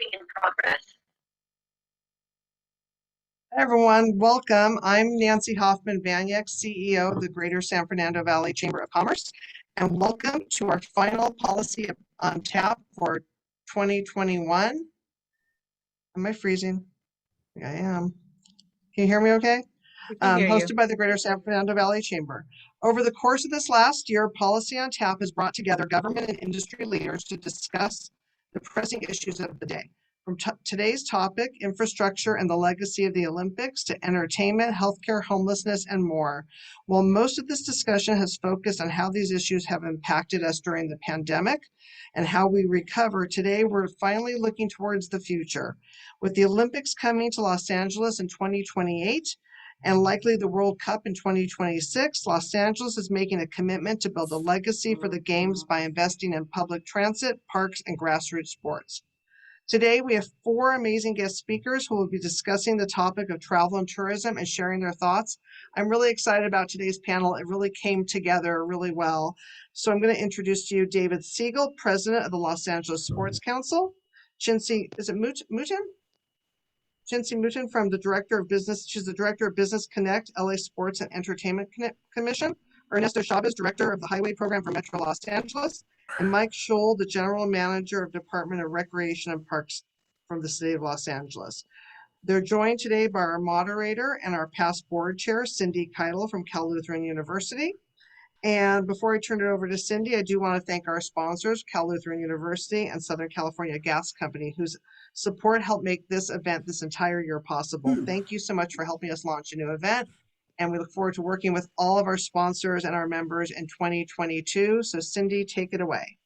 Recording in progress. Hi everyone, welcome. I'm Nancy Hoffman-Vaniak, CEO of the Greater San Fernando Valley Chamber of Commerce, and welcome to our final policy on tap for 2021. Am I freezing? I am. Can you hear me okay? Hosted by the Greater San Fernando Valley Chamber. Over the course of this last year, Policy on Tap has brought together government and industry leaders to discuss the pressing issues of the day. From today's topic, infrastructure and the legacy of the Olympics, to entertainment, healthcare, homelessness, and more. While most of this discussion has focused on how these issues have impacted us during the pandemic and how we recover, today we're finally looking towards the future. With the Olympics coming to Los Angeles in 2028, and likely the World Cup in 2026, Los Angeles is making a commitment to build a legacy for the Games by investing in public transit, parks, and grassroots sports. Today, we have four amazing guest speakers who will be discussing the topic of travel and tourism and sharing their thoughts. I'm really excited about today's panel. It really came together really well. So I'm going to introduce to you David Siegel, President of the Los Angeles Sports Council. Chincy, is it Mouton? Chincy Mouton from the Director of Business. She's the Director of Business Connect, LA Sports and Entertainment Commission. Ernesto Chavez, Director of the Highway Program for Metro Los Angeles. And Mike Scholl, the General Manager of Department of Recreation and Parks from the City of Los Angeles. They're joined today by our moderator and our past board chair, Cindy Keitel from Cal Lutheran University. And before I turn it over to Cindy, I do want to thank our sponsors, Cal Lutheran University and Southern California Gas Company, whose support helped make this event this entire year possible. Thank you so much for helping us launch a new event. And we look forward to working with all of our sponsors and our members in 2022. So Cindy, take it away.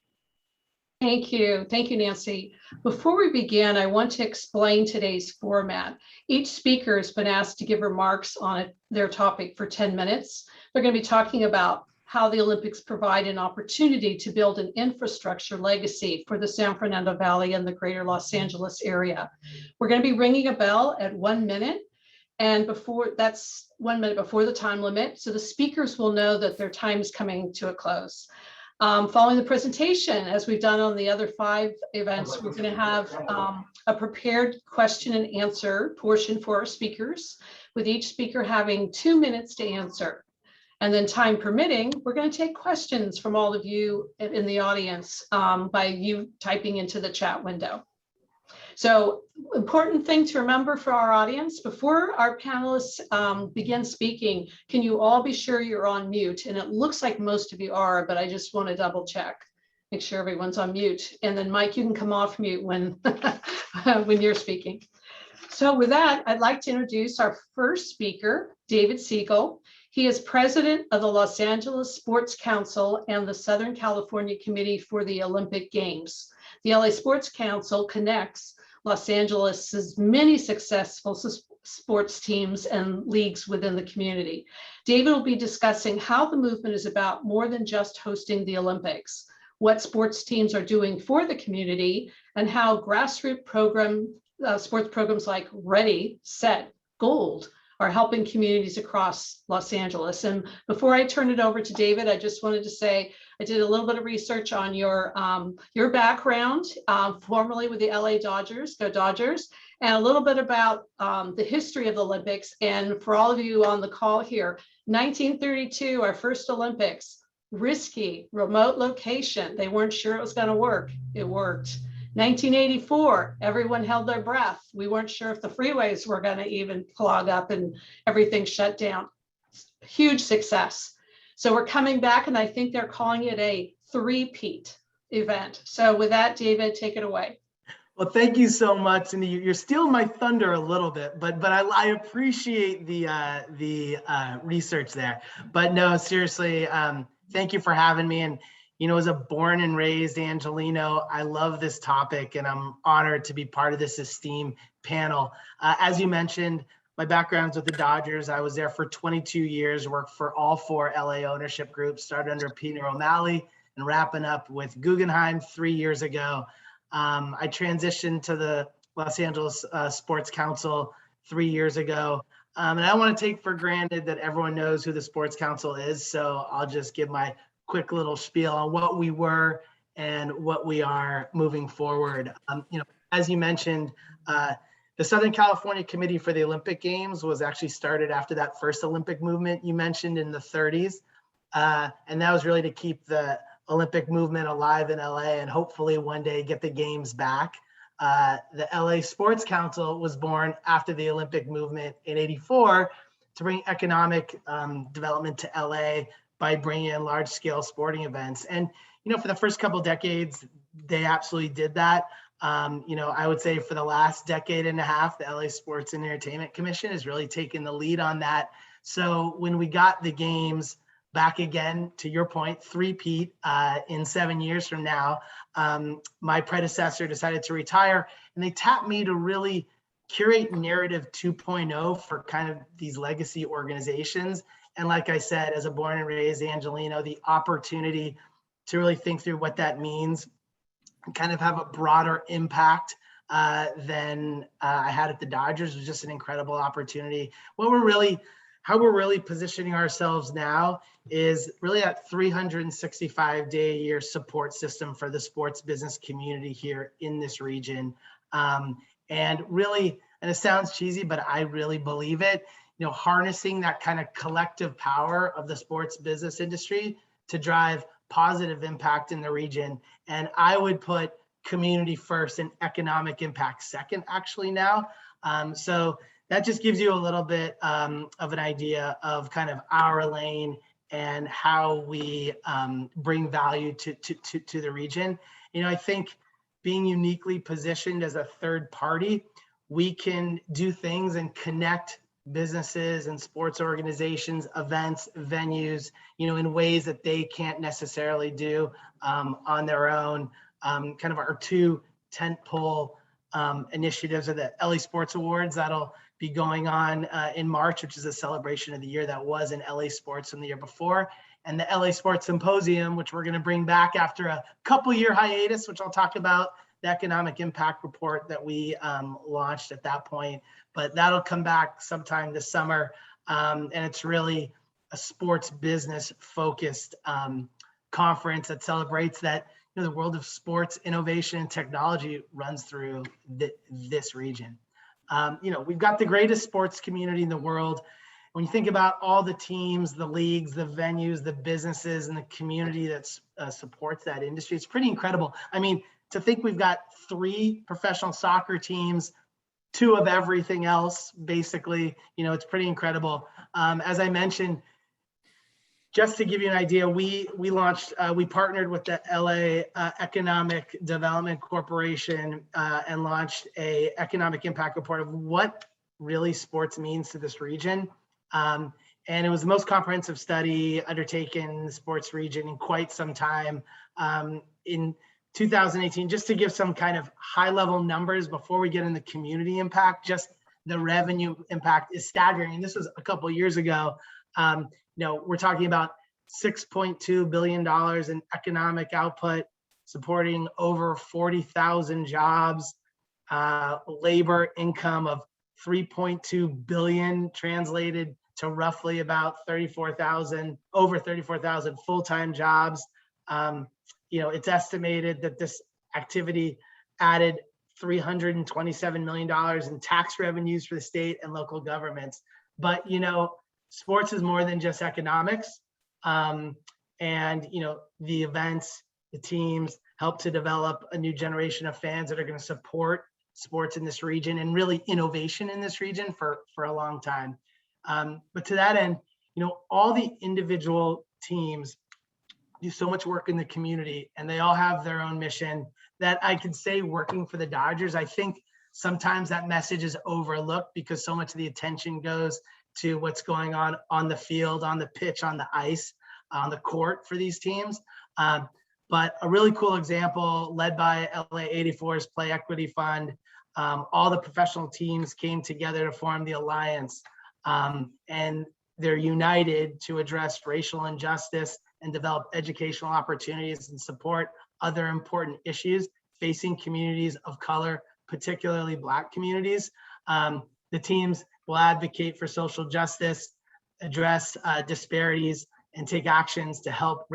Thank you. Thank you, Nancy. Before we begin, I want to explain today's format. Each speaker has been asked to give remarks on their topic for 10 minutes. They're going to be talking about how the Olympics provide an opportunity to build an infrastructure legacy for the San Fernando Valley and the greater Los Angeles area. We're going to be ringing a bell at 1 minute. And that's 1 minute before the time limit. So the speakers will know that their time is coming to a close. Following the presentation, as we've done on the other 5 events, we're going to have a prepared question and answer portion for our speakers, with each speaker having 2 minutes to answer. And then time permitting, we're going to take questions from all of you in the audience by you typing into the chat window. So, important thing to remember for our audience, before our panelists begin speaking, can you all be sure you're on mute? And it looks like most of you are, but I just want to double check, make sure everyone's on mute. And then Mike, you can come off mute when, when you're speaking. So with that, I'd like to introduce our first speaker, David Siegel. He is president of the Los Angeles Sports Council and the Southern California Committee for the Olympic Games. The LA Sports Council connects Los Angeles's many successful sports teams and leagues within the community. David will be discussing how the movement is about more than just hosting the Olympics, what sports teams are doing for the community, and how grassroots sports programs like Ready, Set, Gold are helping communities across Los Angeles. And before I turn it over to David, I just wanted to say I did a little bit of research on your background, formerly with the LA Dodgers, go Dodgers, and a little bit about the history of the Olympics. And for all of you on the call here, 1932, our first Olympics, risky, remote location. They weren't sure it was going to work. It worked. 1984, everyone held their breath. We weren't sure if the freeways were going to even clog up and everything shut down. Huge success. So we're coming back, and I think they're calling it a three-peat event. So with that, David, take it away. Well, thank you so much, and you're stealing my thunder a little bit, but I appreciate the research there. But no, seriously, thank you for having me. And you know, as a born and raised Angelino, I love this topic, and I'm honored to be part of this esteemed panel. As you mentioned, my background's with the Dodgers. I was there for 22 years, worked for all 4 LA ownership groups, started under Peter O'Malley and wrapping up with Guggenheim 3 years ago. I transitioned to the Los Angeles Sports Council 3 years ago. And I don't want to take for granted that everyone knows who the Sports Council is, so I'll just give my quick little spiel on what we were and what we are moving forward. As you mentioned, the Southern California Committee for the Olympic Games was actually started after that first Olympic movement you mentioned in the 30s. And that was really to keep the Olympic movement alive in LA and hopefully one day get the games back. The LA Sports Council was born after the Olympic movement in '84 to bring economic development to LA by bringing in large scale sporting events. And, for the first couple of decades, they absolutely did that. I would say for the last decade and a half, the LA Sports and Entertainment Commission has really taken the lead on that. So when we got the games back again, to your point, three-peat in 7 years from now, my predecessor decided to retire, and they tapped me to really curate narrative 2.0 for kind of these legacy organizations. And like I said, as a born and raised Angelino, the opportunity to really think through what that means and kind of have a broader impact than I had at the Dodgers was just an incredible opportunity. How we're really positioning ourselves now is really that 365-day-a-year support system for the sports business community here in this region. And really, and it sounds cheesy, but I really believe it, harnessing that kind of collective power of the sports business industry to drive positive impact in the region. And I would put community first and economic impact second, actually, now. So that just gives you a little bit of an idea of kind of our lane and how we bring value to the region. I think being uniquely positioned as a third party, we can do things and connect businesses and sports organizations, events, venues, in ways that they can't necessarily do on their own. Kind of our two tentpole initiatives are the LA Sports Awards that'll be going on in March, which is a celebration of the year that was in LA sports from the year before, and the LA Sports Symposium, which we're going to bring back after a couple-year hiatus, which I'll talk about, the economic impact report that we launched at that point. But that'll come back sometime this summer, and it's really a sports business focused conference that celebrates that the world of sports innovation and technology runs through this region. We've got the greatest sports community in the world. When you think about all the teams, the leagues, the venues, the businesses, and the community that supports that industry, it's pretty incredible. I mean, to think we've got 3 professional soccer teams, 2 of everything else, basically, it's pretty incredible. As I mentioned, just to give you an idea, we partnered with the LA Economic Development Corporation and launched a economic impact report of what really sports means to this region. And it was the most comprehensive study undertaken in the sports region in quite some time. In 2018, just to give some kind of high level numbers before we get into community impact, just the revenue impact is staggering. And this was a couple of years ago. We're talking about $6.2 billion in economic output, supporting over 40,000 jobs, labor income of 3.2 billion, translated to roughly about over 34,000 full-time jobs. It's estimated that this activity added $327 million in tax revenues for the state and local governments. But, sports is more than just economics. And, the events, the teams help to develop a new generation of fans that are going to support sports in this region and really innovation in this region for a long time. But to that end, all the individual teams do so much work in the community, and they all have their own mission that I could say working for the Dodgers. I think sometimes that message is overlooked because so much of the attention goes to what's going on the field, on the pitch, on the ice, on the court for these teams. But a really cool example led by LA 84's Play Equity Fund. All the professional teams came together to form the Alliance, and they're united to address racial injustice and develop educational opportunities and support other important issues facing communities of color, particularly Black communities. The teams will advocate for social justice, address disparities and take actions to help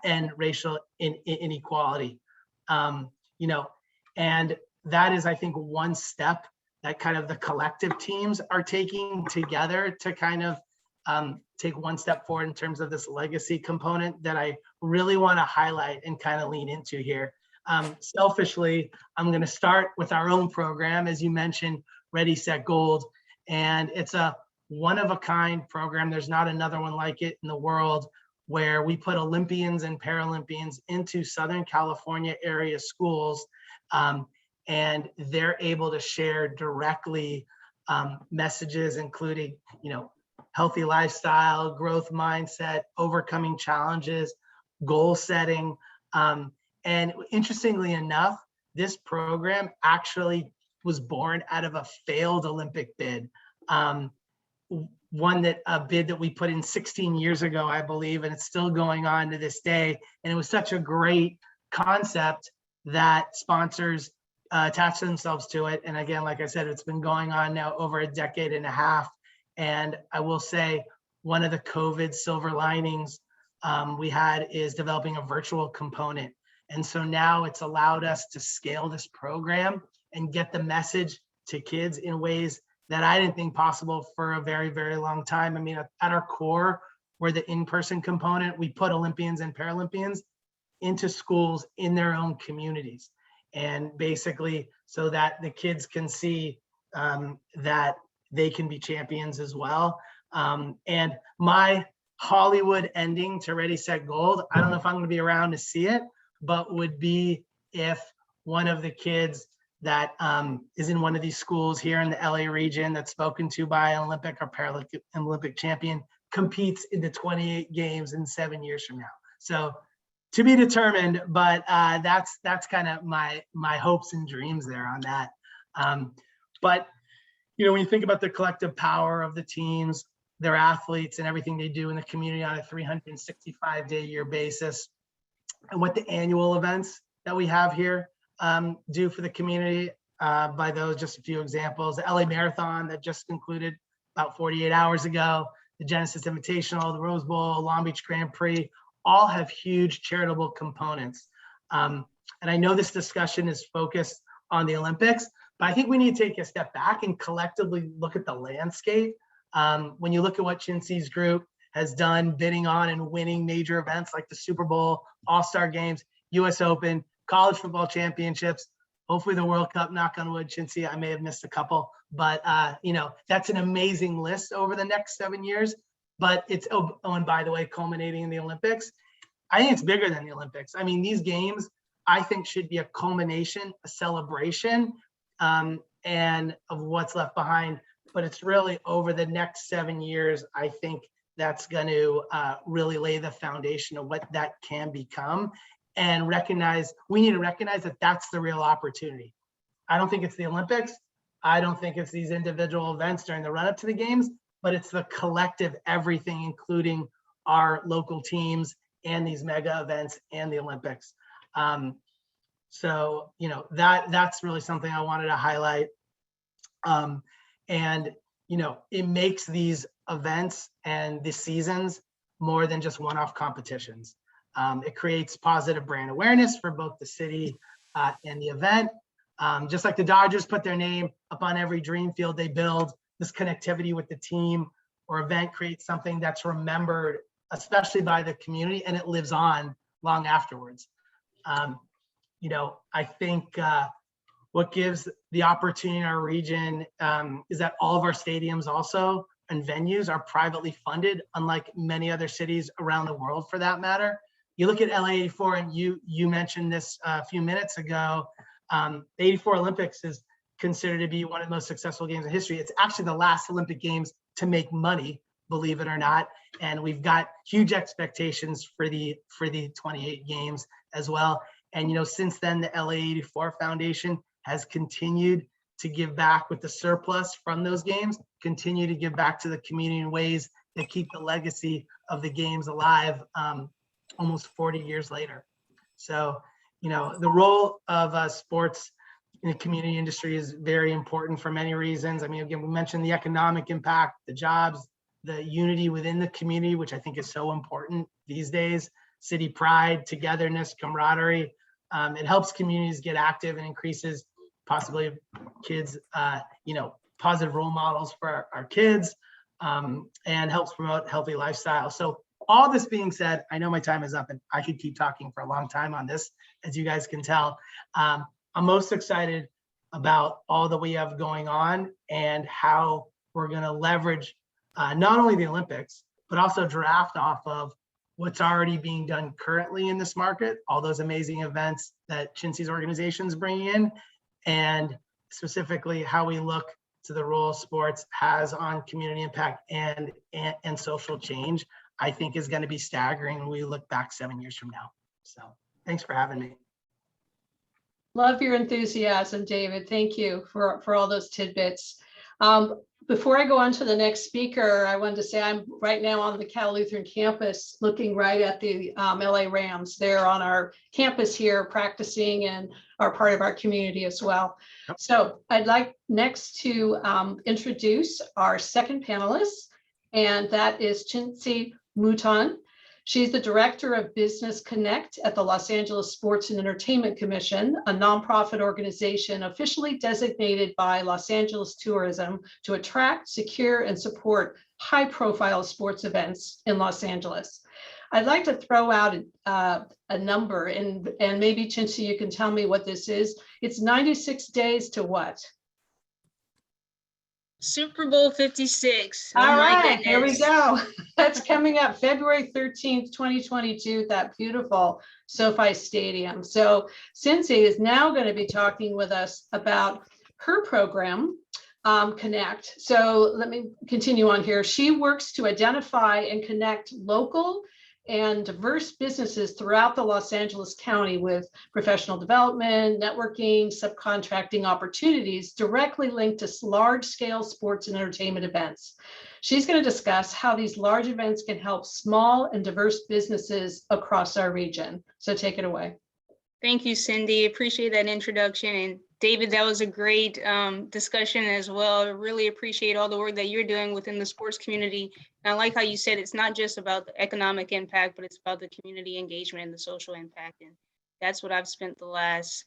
end racial inequality. You know, and that is, I think, one step that kind of the collective teams are taking together to kind of take one step forward in terms of this legacy component that I really want to highlight and kind of lean into here. Selfishly, I'm going to start with our own program, as you mentioned, Ready, Set, Gold. And it's a one-of-a-kind program. There's not another one like it in the world, where we put Olympians and Paralympians into Southern California area schools, and they're able to share directly messages, including, you know, healthy lifestyle, growth mindset, overcoming challenges, goal setting. And interestingly enough, this program actually was born out of a failed Olympic bid. A bid that we put in 16 years ago, I believe, and it's still going on to this day. And it was such a great concept that sponsors attached themselves to it. And again, like I said, it's been going on now over a decade and a half. And I will say, one of the COVID silver linings we had is developing a virtual component. And so now it's allowed us to scale this program and get the message to kids in ways that I didn't think possible for a very, very long time. I mean, at our core, we're the in-person component. We put Olympians and Paralympians into schools in their own communities. And basically, so that the kids can see that they can be champions as well. And my Hollywood ending to Ready, Set, Gold, I don't know if I'm going to be around to see it, but would be if one of the kids that is in one of these schools here in the LA region that's spoken to by an Olympic or Paralympic champion competes in the 28 games in 7 years from now. So to be determined, but that's kind of my hopes and dreams there on that. But you know, when you think about the collective power of the teams, their athletes, and everything they do in the community on a 365-day-a-year basis, and what the annual events that we have here do for the community, by those just a few examples: the LA Marathon that just concluded about 48 hours ago, the Genesis Invitational, the Rose Bowl, Long Beach Grand Prix, all have huge charitable components. And I know this discussion is focused on the Olympics, but I think we need to take a step back and collectively look at the landscape. When you look at what Chincy's group has done, bidding on and winning major events like the Super Bowl, All-Star Games, US Open, college football championships, hopefully the World Cup, knock on wood, Chincy, I may have missed a couple, but you know, that's an amazing list over the next 7 years. But it's, oh, and by the way, culminating in the Olympics. I think it's bigger than the Olympics. I mean, these games, I think, should be a culmination, a celebration, and of what's left behind. But it's really over the next 7 years, I think that's going to really lay the foundation of what that can become, and we need to recognize that that's the real opportunity. I don't think it's the Olympics. I don't think it's these individual events during the run-up to the games, but it's the collective everything, including our local teams and these mega events and the Olympics. So, you know, that's really something I wanted to highlight. And, you know, it makes these events and the seasons more than just one-off competitions. It creates positive brand awareness for both the city and the event. Just like the Dodgers put their name up on every dream field they build, this connectivity with the team or event creates something that's remembered, especially by the community, and it lives on long afterwards. You know, I think what gives the opportunity in our region is that all of our stadiums also and venues are privately funded, unlike many other cities around the world for that matter. You look at LA 84, and you mentioned this a few minutes ago, the 84 Olympics is considered to be one of the most successful games in history. It's actually the last Olympic Games to make money, believe it or not. And we've got huge expectations for the 28 games as well. And, you know, since then, the LA 84 Foundation has continued to give back with the surplus from those games, continue to give back to the community in ways that keep the legacy of the games alive almost 40 years later. So, you know, the role of sports in the community industry is very important for many reasons. I mean, again, we mentioned the economic impact, the jobs, the unity within the community, which I think is so important these days. City pride, togetherness, camaraderie. It helps communities get active and increases possibly kids, positive role models for our kids, and helps promote healthy lifestyle. So all this being said, I know my time is up and I could keep talking for a long time on this, as you guys can tell. I'm most excited about all that we have going on and how we're going to leverage not only the Olympics, but also draft off of what's already being done currently in this market, all those amazing events that Chintzy's organizations bring in, and specifically how we look to the role sports has on community impact and social change, I think is going to be staggering when we look back 7 years from now. So thanks for having me. Love your enthusiasm, David. Thank you for all those tidbits. Before I go on to the next speaker, I wanted to say I'm right now on the Cal Lutheran campus looking right at the LA Rams. They're on our campus here practicing and are part of our community as well. Yep. So I'd like next to introduce our second panelist, and that is Chintzy Mouton. She's the Director of Business Connect at the Los Angeles Sports and Entertainment Commission, a nonprofit organization officially designated by Los Angeles Tourism to attract, secure, and support high-profile sports events in Los Angeles. I'd like to throw out a number, and maybe, Chintzy, you can tell me what this is. It's 96 days to what? Super Bowl 56. All oh my right, here we goodness. go. That's coming up February 13th, 2022, that beautiful SoFi Stadium. So Chintzy is now going to be talking with us about her program, Connect. So let me continue on here. She works to identify and connect local and diverse businesses throughout the Los Angeles County with professional development, networking, subcontracting opportunities directly linked to large-scale sports and entertainment events. She's going to discuss how these large events can help small and diverse businesses across our region. So take it away. Thank you, Cindy. Appreciate that introduction. And David, that was a great discussion as well. I really appreciate all the work that you're doing within the sports community. And I like how you said it's not just about the economic impact, but it's about the community engagement and the social impact. And that's what I've spent the last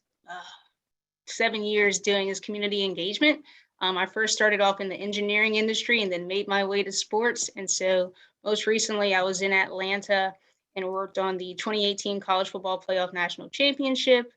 7 years doing, is community engagement. I first started off in the engineering industry and then made my way to sports. And so most recently I was in Atlanta and worked on the 2018 College Football Playoff National Championship,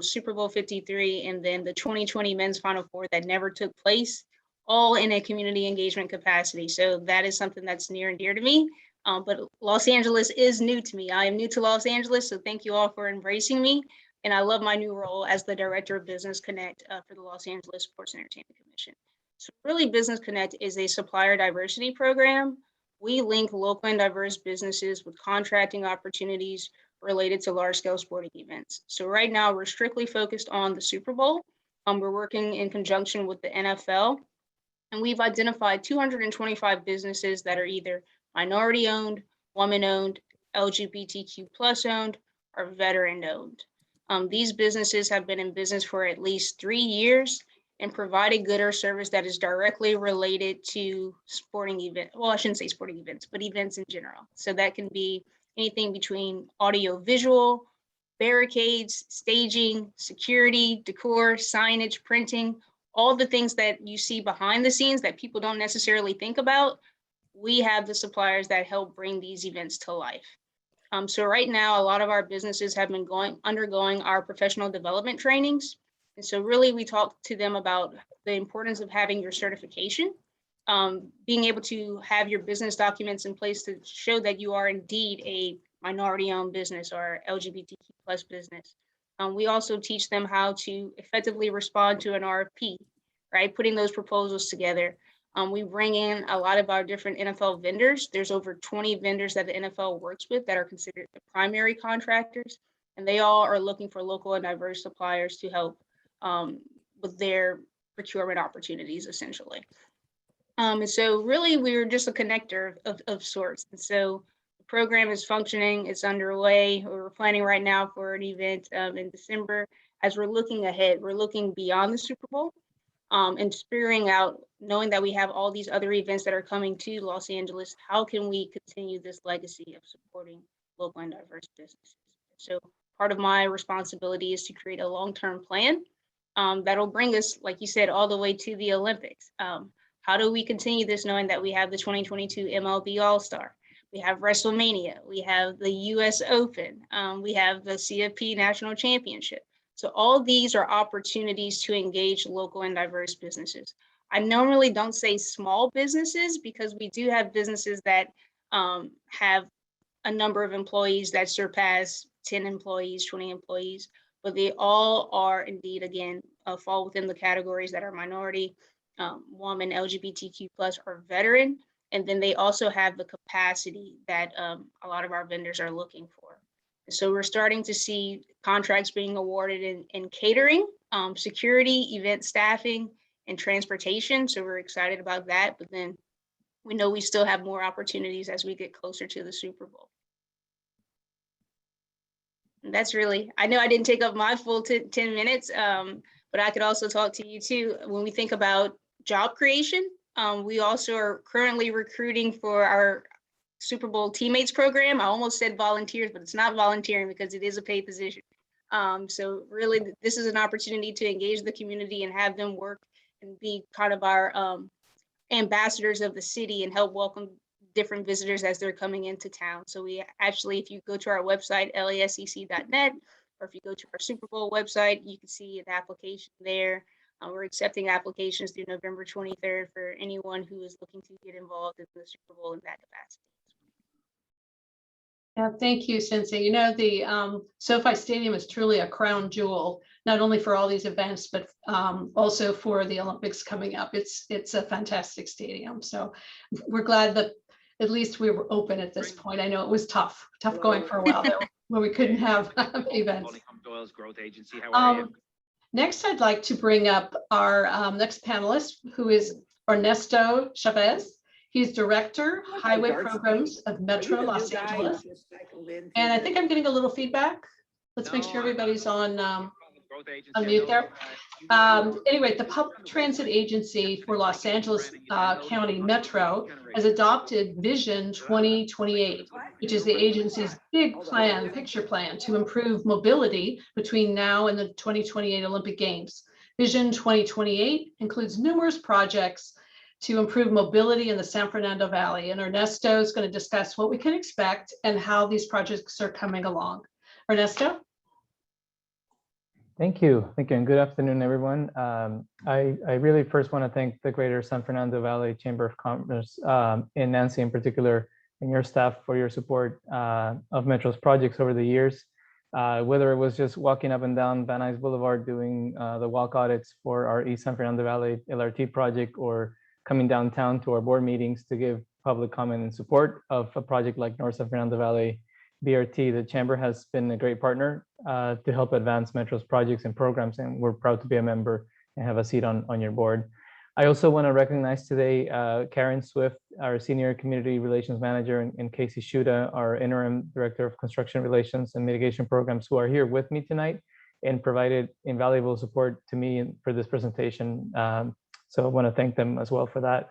Super Bowl 53, and then the 2020 Men's Final Four that never took place, all in a community engagement capacity. So that is something that's near and dear to me. But Los Angeles is new to me. I am new to Los Angeles, so thank you all for embracing me. And I love my new role as the Director of Business Connect for the Los Angeles Sports and Entertainment Commission. So really, Business Connect is a supplier diversity program. We link local and diverse businesses with contracting opportunities related to large-scale sporting events. So right now, we're strictly focused on the Super Bowl. We're working in conjunction with the NFL, and we've identified 225 businesses that are either minority-owned, woman-owned, LGBTQ+ owned, or veteran-owned. These businesses have been in business for at least 3 years and provide a good or service that is directly related to sporting events. Well, I shouldn't say sporting events, but events in general. So that can be anything between audio visual, barricades, staging, security, decor, signage, printing, all the things that you see behind the scenes that people don't necessarily think about. We have the suppliers that help bring these events to life. So right now, a lot of our businesses have been undergoing our professional development trainings. And so really, we talk to them about the importance of having your certification, being able to have your business documents in place to show that you are indeed a minority-owned business or LGBTQ+ business. We also teach them how to effectively respond to an RFP, right? Putting those proposals together. We bring in a lot of our different NFL vendors. There's over 20 vendors that the NFL works with that are considered the primary contractors, and they all are looking for local and diverse suppliers to help with their procurement opportunities, essentially. And so really, we're just a connector of sorts. And so the program is functioning, it's underway. We're planning right now for an event in December. As we're looking ahead, we're looking beyond the Super Bowl. and spearing out, knowing that we have all these other events that are coming to Los Angeles, how can we continue this legacy of supporting local and diverse businesses? So part of my responsibility is to create a long-term plan that'll bring us, like you said, all the way to the Olympics. How do we continue this knowing that we have the 2022 MLB All-Star? We have WrestleMania, we have the US Open, we have the CFP National Championship. So all these are opportunities to engage local and diverse businesses. I normally don't say small businesses because we do have businesses that have a number of employees that surpass 10 employees, 20 employees, but they all are indeed, again, fall within the categories that are minority, woman, LGBTQ+, or veteran. And then they also have the capacity that a lot of our vendors are looking for. So we're starting to see contracts being awarded in catering, security, event staffing, and transportation. So we're excited about that. But then we know we still have more opportunities as we get closer to the Super Bowl. And that's really, I know I didn't take up my full 10 minutes, but I could also talk to you too. When we think about job creation, we also are currently recruiting for our Super Bowl teammates program. I almost said volunteers, but it's not volunteering because it is a paid position. So really, this is an opportunity to engage the community and have them work and be kind of our ambassadors of the city and help welcome different visitors as they're coming into town. So we actually, if you go to our website, lascc.net, or if you go to our Super Bowl website, you can see an application there. We're accepting applications through November 23rd for anyone who is looking to get involved in the Super Bowl in that capacity. Yeah, thank you, Cynthia. You know, the SoFi Stadium is truly a crown jewel, not only for all these events, but also for the Olympics coming up. It's a fantastic stadium. So we're glad that at least we were open at this point. I know it was tough going for a while there where we couldn't have events. Next, I'd like to bring up our next panelist, who is Ernesto Chavez. He's Director, Highway Programs of Metro Los Angeles. And I think I'm getting a little feedback. Let's make sure everybody's on mute there. Anyway, the Public Transit Agency for Los Angeles County Metro has adopted Vision 2028, which is the agency's big plan, picture plan to improve mobility between now and the 2028 Olympic Games. Vision 2028 includes numerous projects to improve mobility in the San Fernando Valley. And Ernesto is going to discuss what we can expect and how these projects are coming along. Ernesto? Thank you, and good afternoon, everyone. I really first want to thank the Greater San Fernando Valley Chamber of Commerce and Nancy in particular, and your staff for your support of Metro's projects over the years. Whether it was just walking up and down Van Nuys Boulevard doing the walk audits for our East San Fernando Valley LRT project, or coming downtown to our board meetings to give public comment in support of a project like North San Fernando Valley BRT, the Chamber has been a great partner to help advance Metro's projects and programs, and we're proud to be a member and have a seat on your board. I also want to recognize today Karen Swift, our Senior Community Relations Manager, and Casey Shuda, our Interim Director of Construction Relations and Mitigation Programs, who are here with me tonight and provided invaluable support to me for this presentation. So I want to thank them as well for that.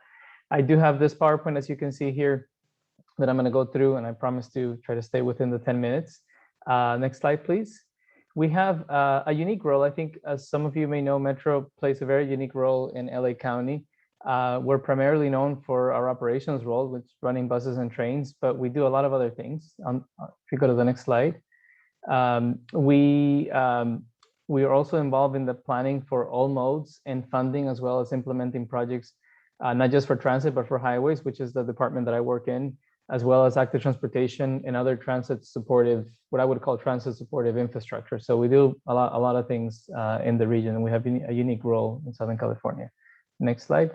I do have this PowerPoint, as you can see here, that I'm going to go through, and I promise to try to stay within the 10 minutes. Next slide, please. We have a unique role. I think, as some of you may know, Metro plays a very unique role in LA County. We're primarily known for our operations role, which is running buses and trains, but we do a lot of other things. If you go to the next slide. We are also involved in the planning for all modes and funding, as well as implementing projects, not just for transit, but for highways, which is the department that I work in, as well as active transportation and other transit supportive, what I would call transit supportive infrastructure. So we do a lot of things in the region, and we have a unique role in Southern California. Next slide.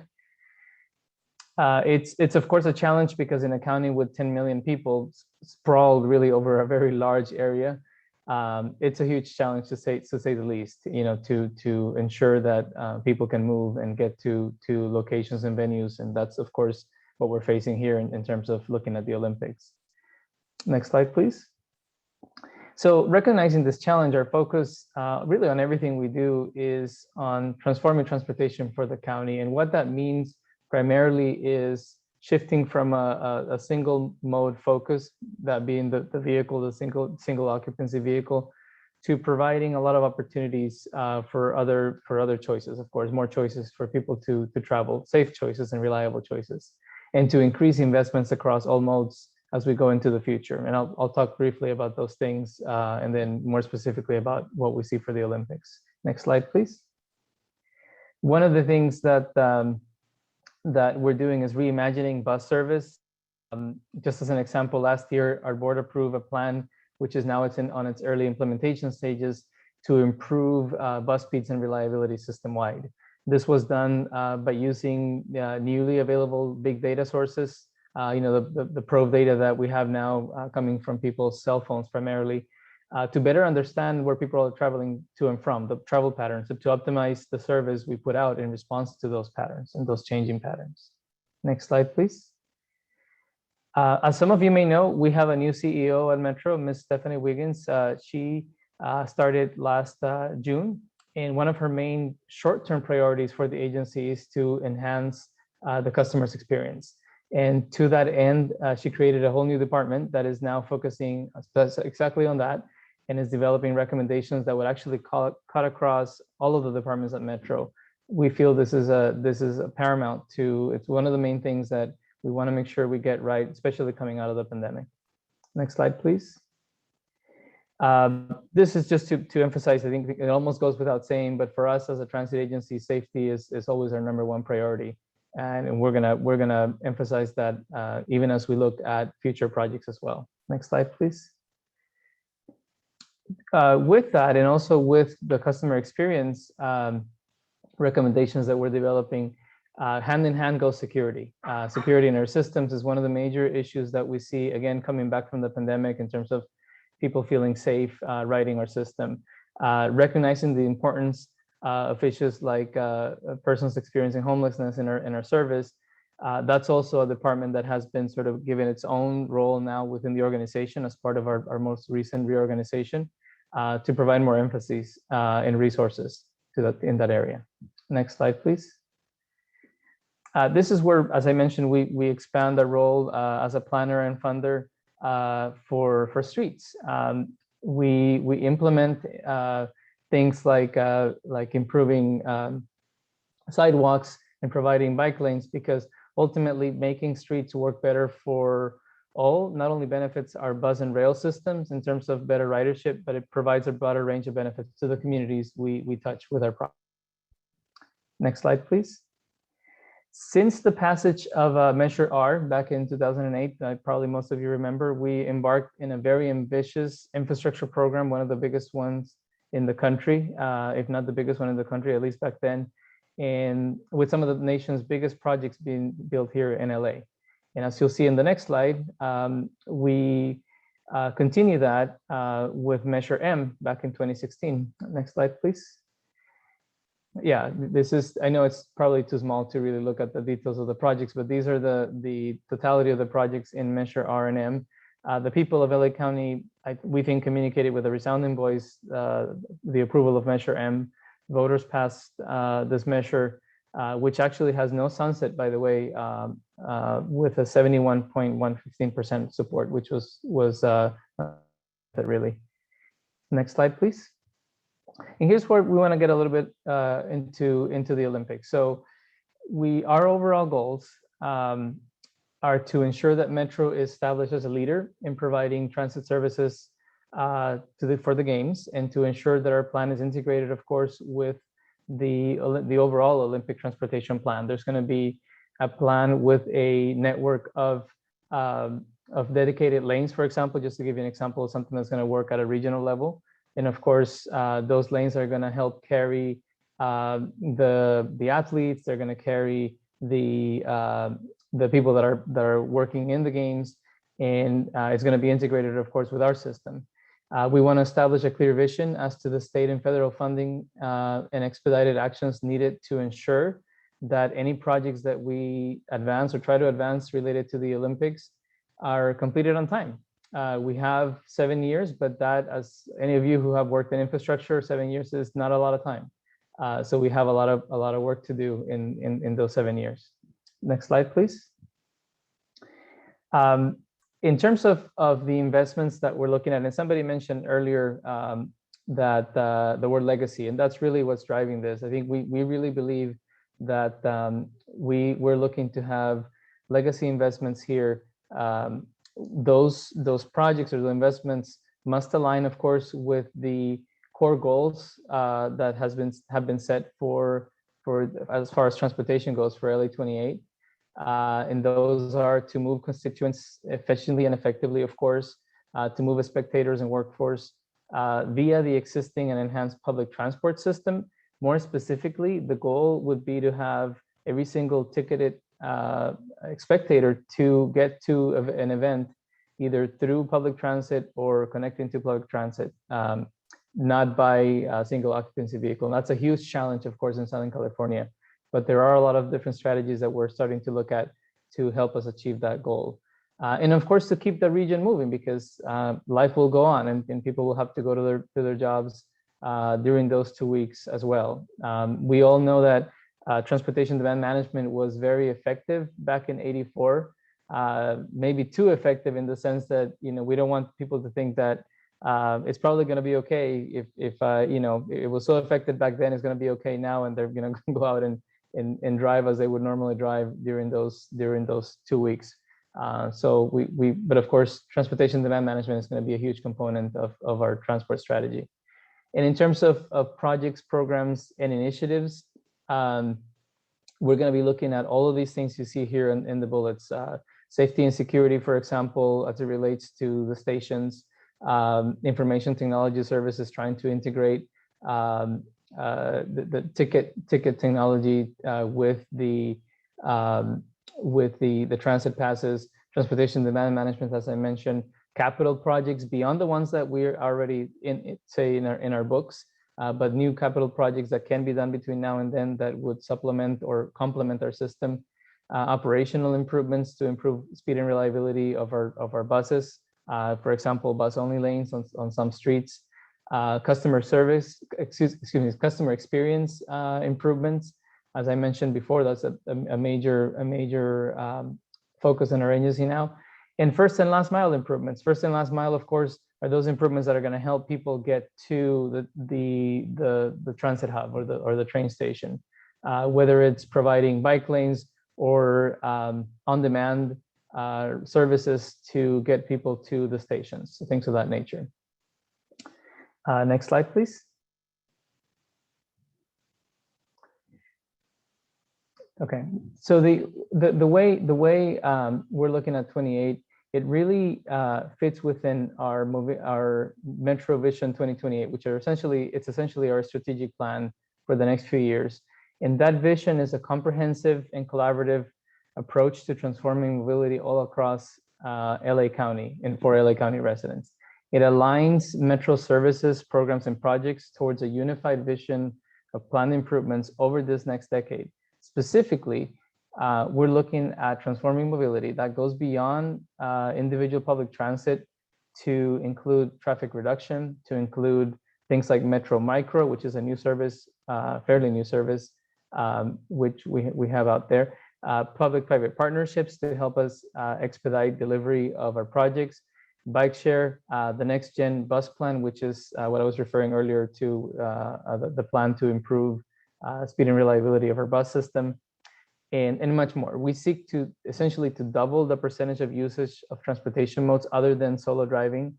It's of course a challenge because in a county with 10 million people sprawled really over a very large area, it's a huge challenge to say the least, you know, to ensure that people can move and get to locations and venues. And that's of course what we're facing here in terms of looking at the Olympics. Next slide, please. So recognizing this challenge, our focus really on everything we do is on transforming transportation for the county. And what that means primarily is shifting from a single mode focus, that being the vehicle, the single occupancy vehicle, to providing a lot of opportunities for other choices, of course, more choices for people to travel, safe choices and reliable choices, and to increase investments across all modes as we go into the future. And I'll talk briefly about those things and then more specifically about what we see for the Olympics. Next slide, please. One of the things that that we're doing is reimagining bus service. Just as an example, last year, our board approved a plan, which is now on its early implementation stages, to improve bus speeds and reliability system-wide. This was done by using newly available big data sources, the probe data that we have now coming from people's cell phones primarily, to better understand where people are traveling to and from, the travel patterns, to optimize the service we put out in response to those patterns and those changing patterns. Next slide, please. As some of you may know, we have a new CEO at Metro, Ms. Stephanie Wiggins. She started last June, and one of her main short-term priorities for the agency is to enhance the customer's experience. And to that end, she created a whole new department that is now focusing exactly on that, and is developing recommendations that would actually cut across all of the departments at Metro. We feel this is a paramount to, it's one of the main things that we want to make sure we get right, especially coming out of the pandemic. Next slide, please. This is just to emphasize, I think it almost goes without saying, but for us as a transit agency, safety is always our #1 priority. And we're gonna emphasize that even as we look at future projects as well. Next slide, please. With that, and also with the customer experience recommendations that we're developing, hand in hand goes security. Security in our systems is one of the major issues that we see, again, coming back from the pandemic in terms of people feeling safe riding our system. Recognizing the importance of issues like persons experiencing homelessness in our service. That's also a department that has been sort of given its own role now within the organization as part of our most recent reorganization to provide more emphasis and resources to in that area. Next slide, please. This is where, as I mentioned, we expand our role as a planner and funder for streets. We implement things like improving sidewalks and providing bike lanes, because ultimately making streets work better for all not only benefits our bus and rail systems in terms of better ridership, but it provides a broader range of benefits to the communities we touch with our project. Next slide, please. Since the passage of Measure R back in 2008, probably most of you remember, we embarked in a very ambitious infrastructure program, one of the biggest ones in the country, if not the biggest one in the country, at least back then, and with some of the nation's biggest projects being built here in LA. And as you'll see in the next slide, we continue that with Measure M back in 2016. Next slide, please. Yeah, this is, I know it's probably too small to really look at the details of the projects, but these are the totality of the projects in Measure R and M. The people of LA County, we think, communicated with a resounding voice the approval of Measure M. Voters passed this measure, which actually has no sunset, by the way, with a 71.115% support, which was really. Next slide, please. And here's where we want to get a little bit into the Olympics. So our overall goals are to ensure that Metro is established as a leader in providing transit services for the games, and to ensure that our plan is integrated, of course, with the overall Olympic transportation plan. There's going to be a plan with a network of dedicated lanes, for example, just to give you an example of something that's going to work at a regional level. And of course, those lanes are going to help carry the athletes. They're going to carry the people that are working in the games, and it's going to be integrated, of course, with our system. We want to establish a clear vision as to the state and federal funding and expedited actions needed to ensure that any projects that we advance or try to advance related to the Olympics are completed on time. We have 7 years, but that, as any of you who have worked in infrastructure, 7 years is not a lot of time. So we have a lot of work to do in those 7 years. Next slide, please. In terms of the investments that we're looking at, and somebody mentioned earlier that the word legacy, and that's really what's driving this. I think we really believe that we're looking to have legacy investments here. Those projects or the investments must align, of course, with the core goals that have been set for as far as transportation goes for LA 28. And those are to move constituents efficiently and effectively, of course, to move spectators and workforce via the existing and enhanced public transport system. More specifically, the goal would be to have every single ticketed spectator to get to an event either through public transit or connecting to public transit, not by a single occupancy vehicle. And that's a huge challenge, of course, in Southern California. But there are a lot of different strategies that we're starting to look at to help us achieve that goal. And of course, to keep the region moving, because life will go on and people will have to go to their jobs during those 2 weeks as well. We all know that transportation demand management was very effective back in '84, maybe too effective in the sense that, we don't want people to think that it's probably going to be okay if it was so effective back then, it's going to be okay now, and they're going to go out and drive as they would normally drive during those 2 weeks. But of course, transportation demand management is going to be a huge component of our transport strategy. And in terms of projects, programs, and initiatives, we're going to be looking at all of these things you see here in the bullets. Safety and security, for example, as it relates to the stations, information technology services, trying to integrate the ticket technology with the transit passes, transportation demand management, as I mentioned, capital projects beyond the ones that we're already in our books, but new capital projects that can be done between now and then that would supplement or complement our system. Operational improvements to improve speed and reliability of our buses. For example, bus-only lanes on some streets. Customer experience improvements. As I mentioned before, that's a major focus in our agency now. And first and last mile improvements. First and last mile, of course, are those improvements that are going to help people get to the transit hub or the train station, whether it's providing bike lanes or on-demand services to get people to the stations, so things of that nature. Next slide, please. Okay, so the way we're looking at 28, it really fits within our Metro Vision 2028, which are essentially our strategic plan for the next few years. And that vision is a comprehensive and collaborative approach to transforming mobility all across LA County and for LA County residents. It aligns Metro services, programs, and projects towards a unified vision of planned improvements over this next decade. Specifically, we're looking at transforming mobility that goes beyond individual public transit to include traffic reduction, to include things like Metro Micro, which is a new service, fairly new service, which we have out there. Public-private partnerships to help us expedite delivery of our projects. Bike share, the next gen bus plan, which is what I was referring earlier to, the plan to improve speed and reliability of our bus system, and much more. We seek to essentially to double the percentage of usage of transportation modes other than solo driving,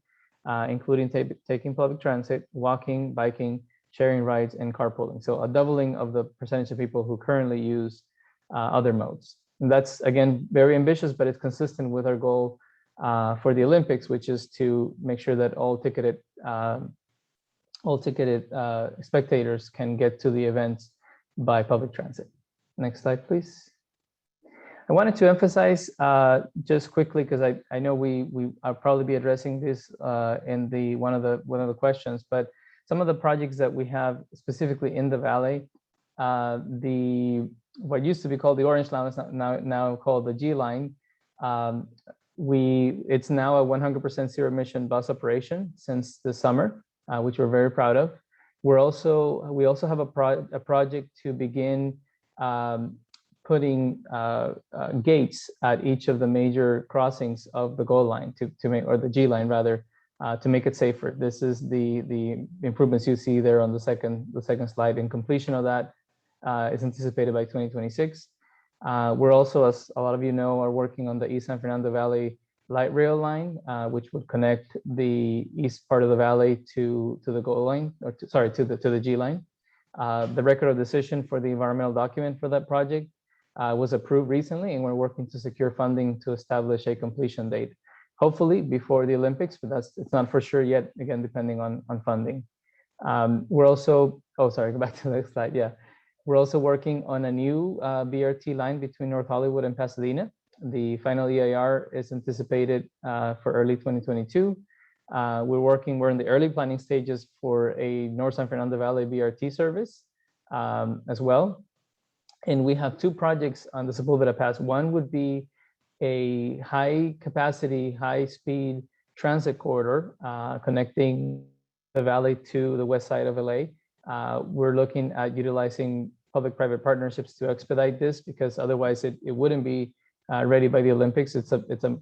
including taking public transit, walking, biking, sharing rides, and carpooling. So a doubling of the percentage of people who currently use other modes. And that's, again, very ambitious, but it's consistent with our goal for the Olympics, which is to make sure that all ticketed spectators can get to the events by public transit. Next slide, please. I wanted to emphasize just quickly, because I know I'll probably be addressing this in one of the questions, but some of the projects that we have specifically in the Valley, what used to be called the Orange Line is now called the G Line, It's now a 100% zero emission bus operation since the summer, which we're very proud of. We also have a project to begin putting gates at each of the major crossings of the goal line to make, or the G line rather, to make it safer. This is the improvements you see there on the second slide, and completion of that is anticipated by 2026. We're also, as a lot of you know, are working on the East San Fernando Valley light rail line, which would connect the east part of the valley to the goal line, or to the G line. The record of decision for the environmental document for that project was approved recently, and we're working to secure funding to establish a completion date, hopefully before the Olympics, but it's not for sure yet, again, depending on funding. We're also, go back to the next slide, yeah. We're also working on a new BRT line between North Hollywood and Pasadena. The final EIR is anticipated for early 2022. We're in the early planning stages for a North San Fernando Valley BRT service as well. And we have two projects on the Sepulveda Pass. One would be a high capacity, high speed transit corridor connecting the valley to the west side of LA. We're looking at utilizing public-private partnerships to expedite this, because otherwise it wouldn't be ready by the Olympics.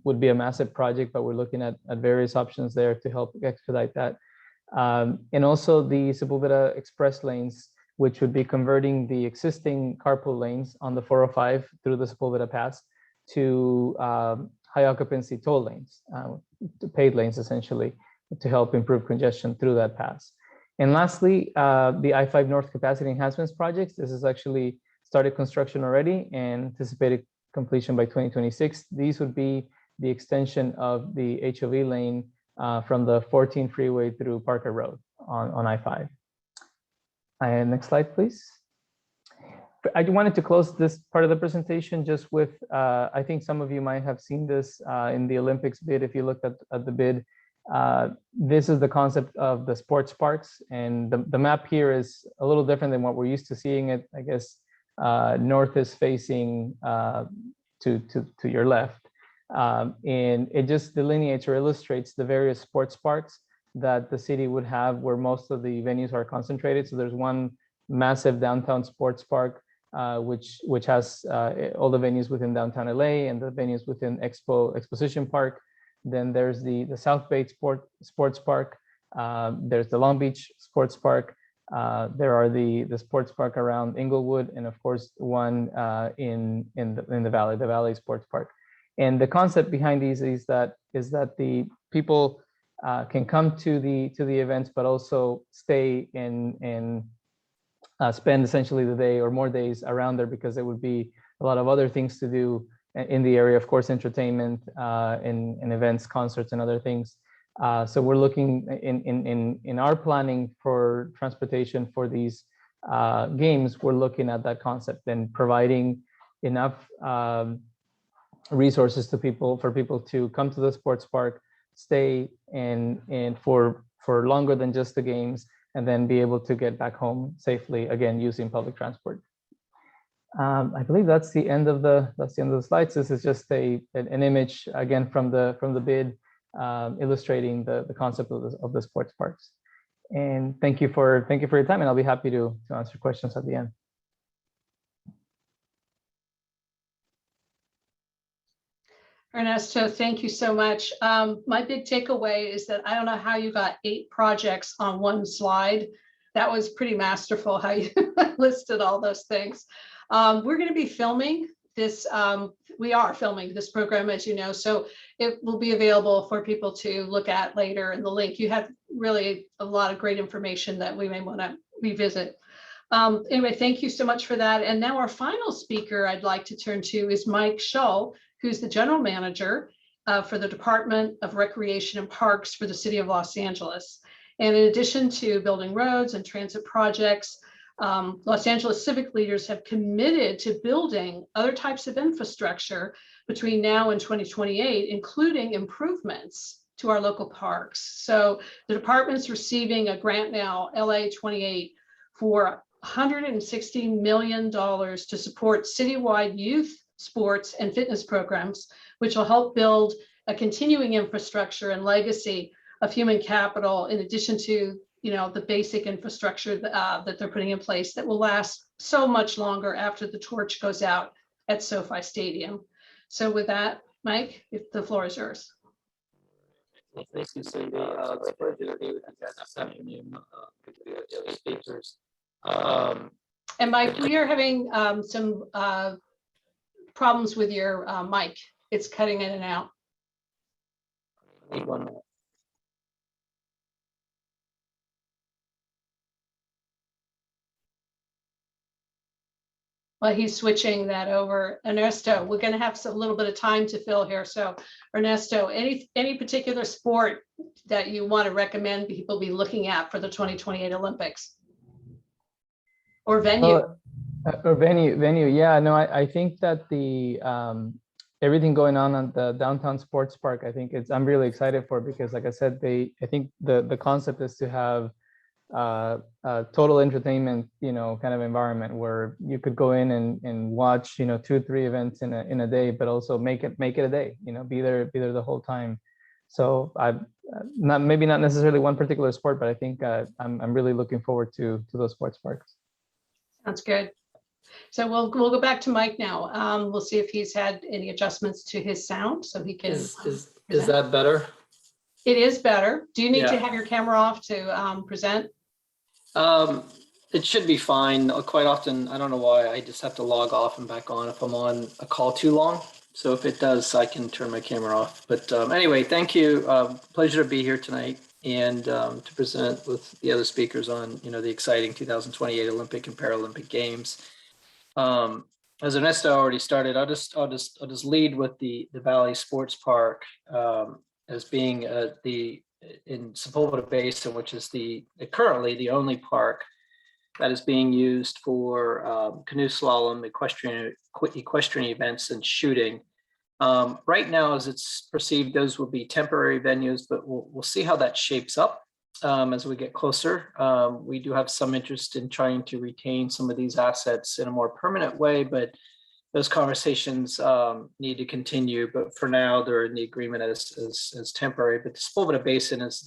Would be a massive project, but we're looking at various options there to help expedite that. And also the Sepulveda Express lanes, which would be converting the existing carpool lanes on the 405 through the Sepulveda Pass to high occupancy toll lanes, to paid lanes essentially, to help improve congestion through that pass. And lastly, the I-5 North Capacity Enhancements projects. This is actually started construction already and anticipated completion by 2026. These would be the extension of the HOV lane from the 14 freeway through Parker Road on I-5. And next slide, please. I wanted to close this part of the presentation just with, I think some of you might have seen this in the Olympics bid. If you looked at the bid, this is the concept of the sports parks, and the map here is a little different than what we're used to seeing it. I guess north is facing to your left, and it just delineates or illustrates the various sports parks that the city would have, where most of the venues are concentrated. So there's one massive downtown sports park, which has all the venues within downtown LA and the venues within Exposition Park. Then there's the South Bay Sports Park. There's the Long Beach Sports Park. There are the sports park around Inglewood, and of course one in the Valley Sports Park. And the concept behind these is that the people can come to the events, but also stay and spend essentially the day or more days around there, because there would be a lot of other things to do in the area, of course, entertainment, in events, concerts, and other things. So we're looking in our planning for transportation for these games, we're looking at that concept and providing enough resources to for people to come to the sports park, stay and for longer than just the games, and then be able to get back home safely, again, using public transport. I believe that's the end of the slides. This is just an image again from the bid, illustrating the concept of the sports parks. And thank you for your time, and I'll be happy to answer questions at the end. Ernesto, thank you so much. My big takeaway is that I don't know how you got 8 projects on one slide. That was pretty masterful how you listed all those things. We're going to be filming this. We are filming this program, as you know, so it will be available for people to look at later in the link. You have really a lot of great information that we may want to revisit. Anyway, thank you so much for that. And now our final speaker I'd like to turn to is Mike Shull, who's the general manager for the Department of Recreation and Parks for the City of Los Angeles. And in addition to building roads and transit projects, Los Angeles civic leaders have committed to building other types of infrastructure between now and 2028, including improvements to our local parks. So the department's receiving a grant now, LA 28, for $160 million to support citywide youth sports and fitness programs, which will help build a continuing infrastructure and legacy of human capital, in addition to, you know, the basic infrastructure that they're putting in place that will last so much longer after the torch goes out at SoFi Stadium. So with that, Mike, if the floor is yours. Thank you, Cindy. It's a pleasure to be with you guys this afternoon. Good to be with the other speakers. And Mike, we are having some problems with your mic. It's cutting in and out. Need 1 minute. While he's switching that over, Ernesto, we're going to have a little bit of time to fill here. So Ernesto, any particular sport that you want to recommend people be looking at for the 2028 Olympics? Or venue? Or venue. Yeah, no, I think that the everything going on at the downtown sports park, I think I'm really excited for, because like I said, I think the concept is to have total entertainment, you know, kind of environment where you could go in and watch, you know, 2-3 events in a day, but also make it a day, you know, be there the whole time. So maybe not necessarily one particular sport, but I think I'm really looking forward to those sports parks. Sounds good. So we'll go back to Mike now. We'll see if he's had any adjustments to his sound so he can. Is that better? It is better. Do you need to Yeah. have your camera off to present? It should be fine. Quite often, I don't know why, I just have to log off and back on if I'm on a call too long. So if it does, I can turn my camera off. But anyway, thank you. Pleasure to be here tonight and to present with the other speakers on, you know, the exciting 2028 Olympic and Paralympic Games. As Ernesto already started, I'll just lead with the Valley Sports Park as being in Sepulveda Basin, which is currently the only park that is being used for canoe slalom, equestrian events, and shooting. Right now, as it's perceived, those will be temporary venues, but we'll see how that shapes up as we get closer. We do have some interest in trying to retain some of these assets in a more permanent way, but those conversations need to continue. But for now, they're in the agreement as temporary. But the Sepulveda Basin is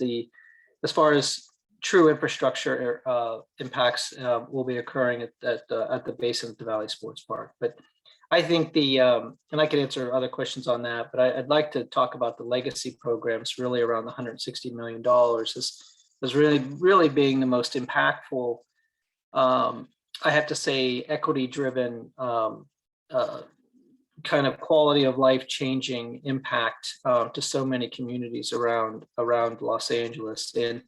as far as true infrastructure impacts will be occurring at the basin of the Valley Sports Park. But I think and I can answer other questions on that, but I'd like to talk about the legacy programs, really around the $160 million as really being the most impactful, I have to say, equity-driven kind of quality of life changing impact to so many communities around Los Angeles. And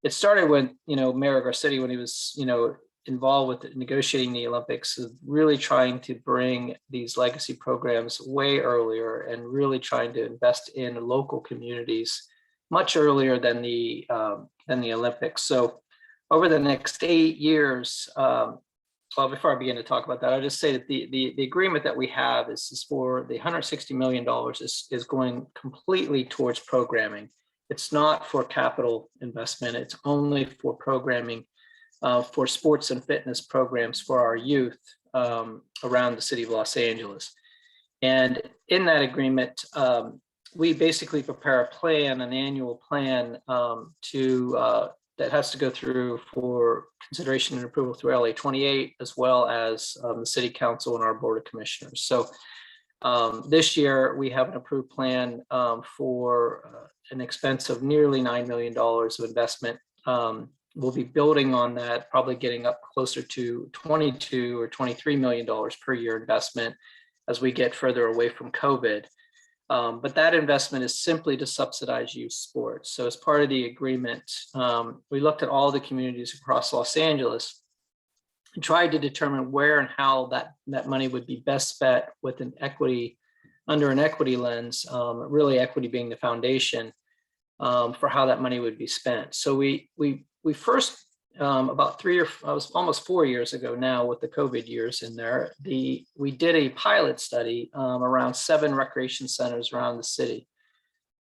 it started with, you know, Mayor Garcetti, when he was, you know, involved with negotiating the Olympics, really trying to bring these legacy programs way earlier and really trying to invest in local communities much earlier than the Olympics. So over the next 8 years, well, before I begin to talk about that, I'll just say that the agreement that we have is for the $160 million is going completely towards programming. It's not for capital investment. It's only for programming for sports and fitness programs for our youth around the city of Los Angeles. And in that agreement, we basically prepare a plan, an annual plan that has to go through for consideration and approval through LA 28, as well as the city council and our board of commissioners. So this year we have an approved plan for an expense of nearly $9 million of investment. We'll be building on that, probably getting up closer to $22 or $23 million per year investment as we get further away from COVID. But that investment is simply to subsidize youth sports. So as part of the agreement, we looked at all the communities across Los Angeles and tried to determine where and how that money would be best spent with under an equity lens, really equity being the foundation for how that money would be spent. So we first, about almost 4 years ago now, with the COVID years in there, we did a pilot study around 7 recreation centers around the city.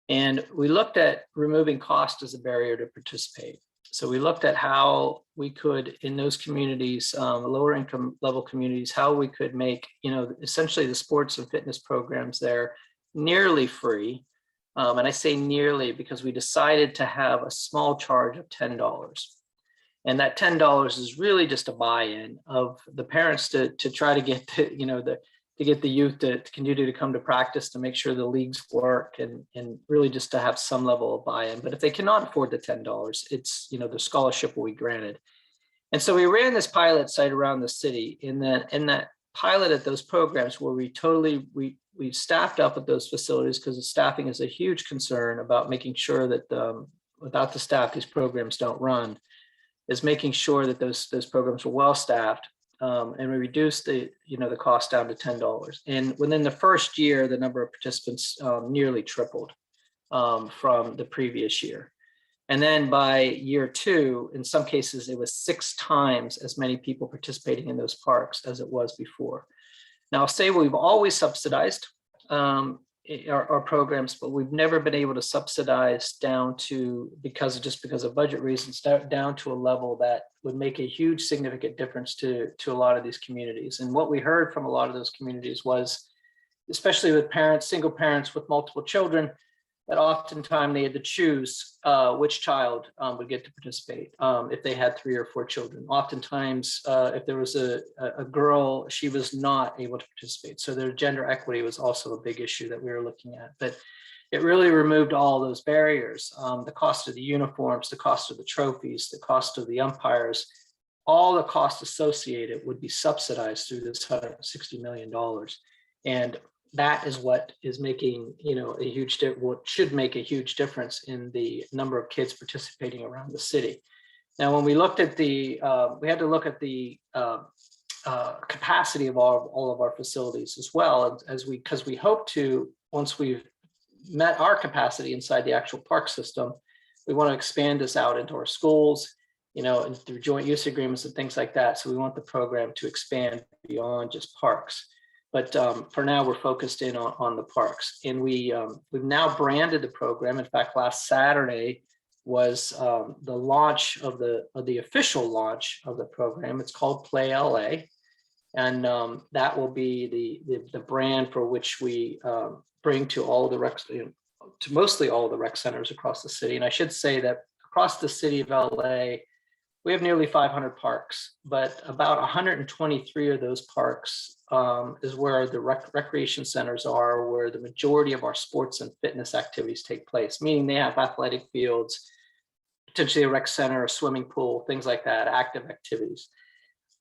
And we looked at removing cost as a barrier to participate. So we looked at how we could, in those communities, lower income level communities, how we could make, you know, essentially the sports and fitness programs there nearly free, And I say nearly because we decided to have a small charge of $10. And that $10 is really just a buy-in of the parents to try to get to get the youth to continue to come to practice, to make sure the leagues work, and really just to have some level of buy-in. But if they cannot afford the $10, it's, the scholarship will be granted. And so we ran this pilot site around the city. In that pilot at those programs where we staffed up at those facilities, because the staffing is a huge concern about making sure that without the staff, these programs don't run, is making sure that those programs are well staffed. And we reduced the cost down to $10. And within the first year, the number of participants nearly tripled from the previous year. And then by year 2, in some cases, it was 6 times as many people participating in those parks as it was before. Now, I'll say we've always subsidized our programs, but we've never been able to subsidize down to, because of budget reasons, down to a level that would make a huge significant difference to a lot of these communities. And what we heard from a lot of those communities was, especially with parents, single parents with multiple children, that oftentimes they had to choose which child would get to participate if they had 3 or 4 children. Oftentimes, if there was a girl, she was not able to participate. So their gender equity was also a big issue that we were looking at. But it really removed all those barriers. The cost of the uniforms, the cost of the trophies, the cost of the umpires, all the costs associated would be subsidized through this $160 million. And that is what is making, what should make a huge difference in the number of kids participating around the city. Now, when we looked at we had to look at the capacity of all of our facilities as well, because we hope to, once we've met our capacity inside the actual park system, we want to expand this out into our schools, and through joint use agreements and things like that. So we want the program to expand beyond just parks. But for now, we're focused in on the parks, and we've now branded the program. In fact, last Saturday was the launch of the official launch of the program. It's called Play LA, and that will be the brand for which we bring to all the rec, to mostly all the rec centers across the city. And I should say that across the city of LA, we have nearly 500 parks, but about 123 of those parks is where the recreation centers are, where the majority of our sports and fitness activities take place, meaning they have athletic fields, potentially a rec center, a swimming pool, things like that, active activities.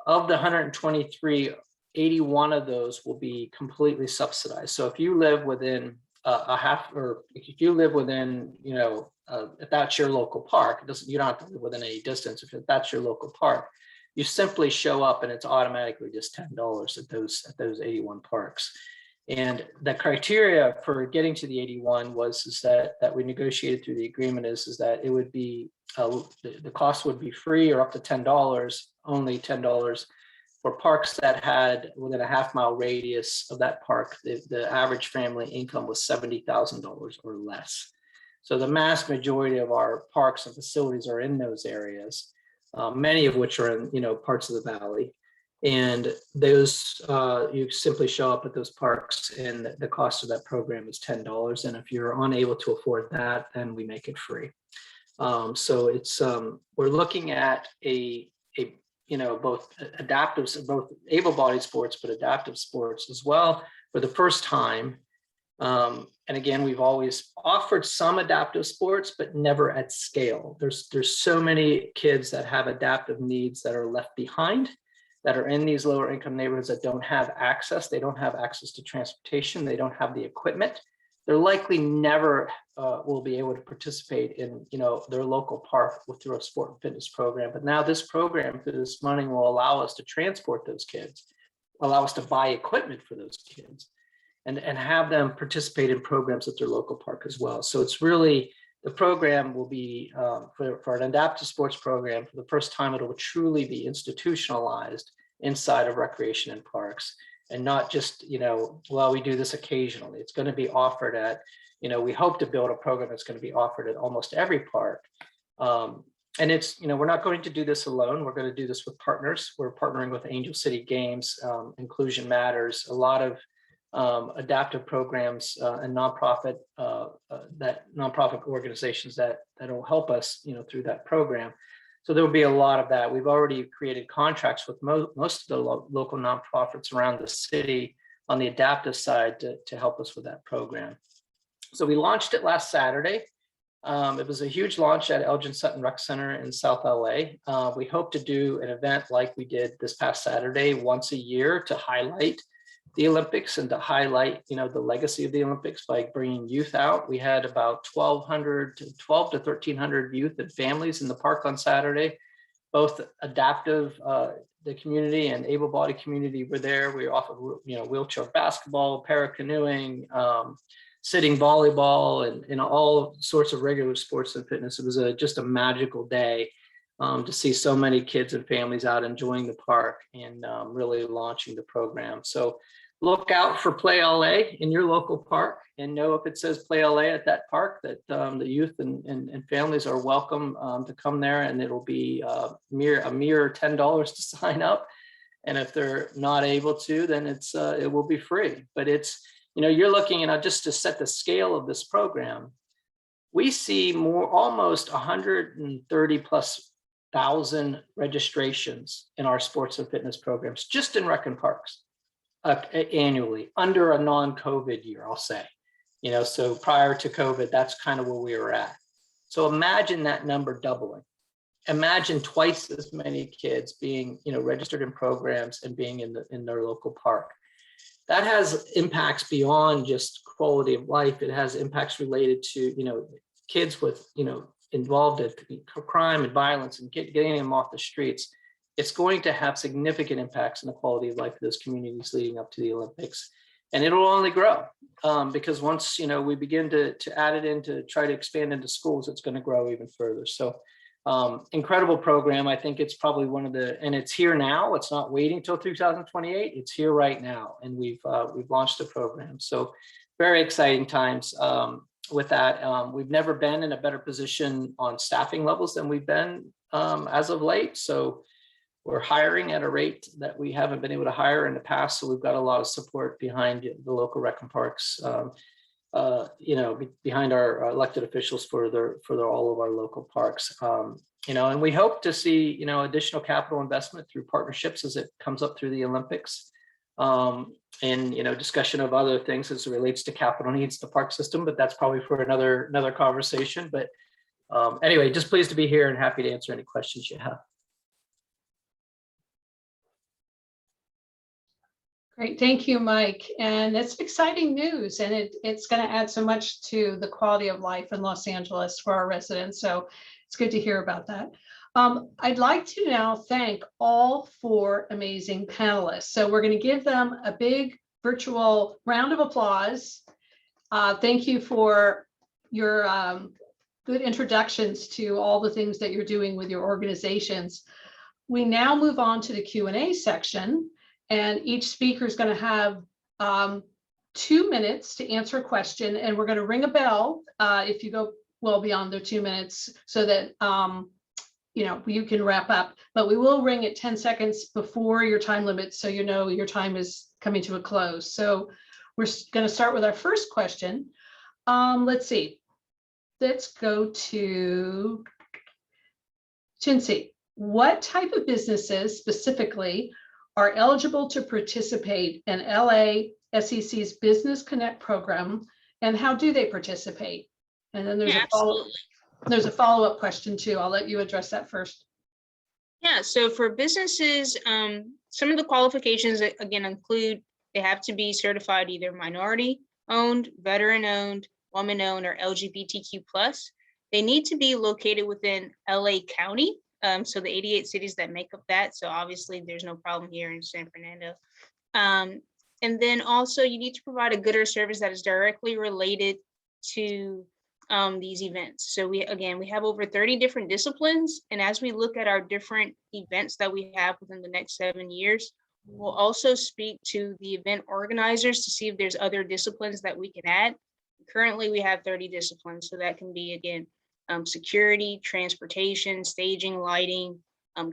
Of the 123, 81 of those will be completely subsidized. So if you live within if you live within, if that's your local park, you don't have to live within any distance. If that's your local park, you simply show up and it's automatically just $10 at those 81 parks. And the criteria for getting to the 81 is that we negotiated through the agreement is that it would be the cost would be free or up to $10, only $10 for parks that had within a half-mile radius of that park. The average family income was $70,000 or less. So the mass majority of our parks and facilities are in those areas, many of which are in parts of the valley. And those you simply show up at those parks, and the cost of that program is $10. And if you're unable to afford that, then we make it free. So it's we're looking at both able-bodied sports, but adaptive sports as well for the first time. And again, we've always offered some adaptive sports, but never at scale. There's so many kids that have adaptive needs that are left behind, that are in these lower income neighborhoods that don't have access. They don't have access to transportation. They don't have the equipment. They're likely never will be able to participate in their local park through a sport and fitness program. But now this program, through this money, will allow us to transport those kids, allow us to buy equipment for those kids, and have them participate in programs at their local park as well. So it's really, the program will be for an adaptive sports program, for the first time, it will truly be institutionalized inside of recreation and parks. And not just, well, we do this occasionally. It's going to be offered at, we hope to build a program that's going to be offered at almost every park. And it's, we're not going to do this alone. We're going to do this with partners. We're partnering with Angel City Games, Inclusion Matters, a lot of adaptive programs and nonprofit organizations that'll help us, through that program. So there will be a lot of that. We've already created contracts with most of the local nonprofits around the city on the adaptive side to help us with that program. So we launched it last Saturday. It was a huge launch at Elgin Sutton Rec Center in South LA. We hope to do an event like we did this past Saturday once a year to highlight the Olympics and to highlight, the legacy of the Olympics by bringing youth out. We had about 12 to 1300 youth and families in the park on Saturday. Both adaptive, the community, and able-bodied community were there. We offered, wheelchair basketball, para-canoeing, sitting volleyball, and all sorts of regular sports and fitness. It was just a magical day to see so many kids and families out enjoying the park and really launching the program. So look out for Play LA in your local park, and know if it says Play LA at that park that the youth and families are welcome to come there, and it'll be a mere $10 to sign up. And if they're not able to, then it will be free. But it's, you're looking at, just to set the scale of this program, we see almost 130 plus thousand registrations in our sports and fitness programs, just in rec and parks. Annually, under a non-COVID year, I'll say, so prior to COVID, that's kind of where we were at. So imagine that number doubling. Imagine twice as many kids being, registered in programs and being in their local park. That has impacts beyond just quality of life. It has impacts related to, kids with, involved in crime and violence and getting them off the streets. It's going to have significant impacts on the quality of life of those communities leading up to the Olympics. And it'll only grow because once, we begin to add it in to try to expand into schools, it's going to grow even further. So incredible program. I think it's probably and it's here now. It's not waiting till 2028. It's here right now. And we've launched the program. So very exciting times with that. We've never been in a better position on staffing levels than we've been as of late. So we're hiring at a rate that we haven't been able to hire in the past. So we've got a lot of support behind the local rec and parks, behind our elected officials for all of our local parks. And we hope to see, additional capital investment through partnerships as it comes up through the Olympics. And, discussion of other things as it relates to capital needs, the park system, but that's probably for another conversation. But anyway, just pleased to be here and happy to answer any questions you have. Great, thank you, Mike. And it's exciting news, and it's going to add so much to the quality of life in Los Angeles for our residents. So it's good to hear about that. I'd like to now thank all 4 amazing panelists. So we're going to give them a big virtual round of applause. Thank you for your good introductions to all the things that you're doing with your organizations. We now move on to the Q&A section. And each speaker is going to have 2 minutes to answer a question, and we're going to ring a bell if you go well beyond their 2 minutes, so that you can wrap up. But we will ring it 10 seconds before your time limit, so your time is coming to a close. So we're going to start with our first question. Let's see. Let's go to Chincy. What type of businesses specifically are eligible to participate in LASEC's Business Connect program, and how do they participate? And then there's a follow-up question too. I'll let you address that first. Yeah, so for businesses, some of the qualifications again include they have to be certified either minority owned, veteran owned, woman owned, or LGBTQ+. They need to be located within LA County. So the 88 cities that make up that. So obviously there's no problem here in San Fernando. And then also you need to provide a good or service that is directly related to these events. So we have over 30 different disciplines. And as we look at our different events that we have within the next 7 years, we'll also speak to the event organizers to see if there's other disciplines that we can add. Currently we have 30 disciplines. So that can be, again, security, transportation, staging, lighting,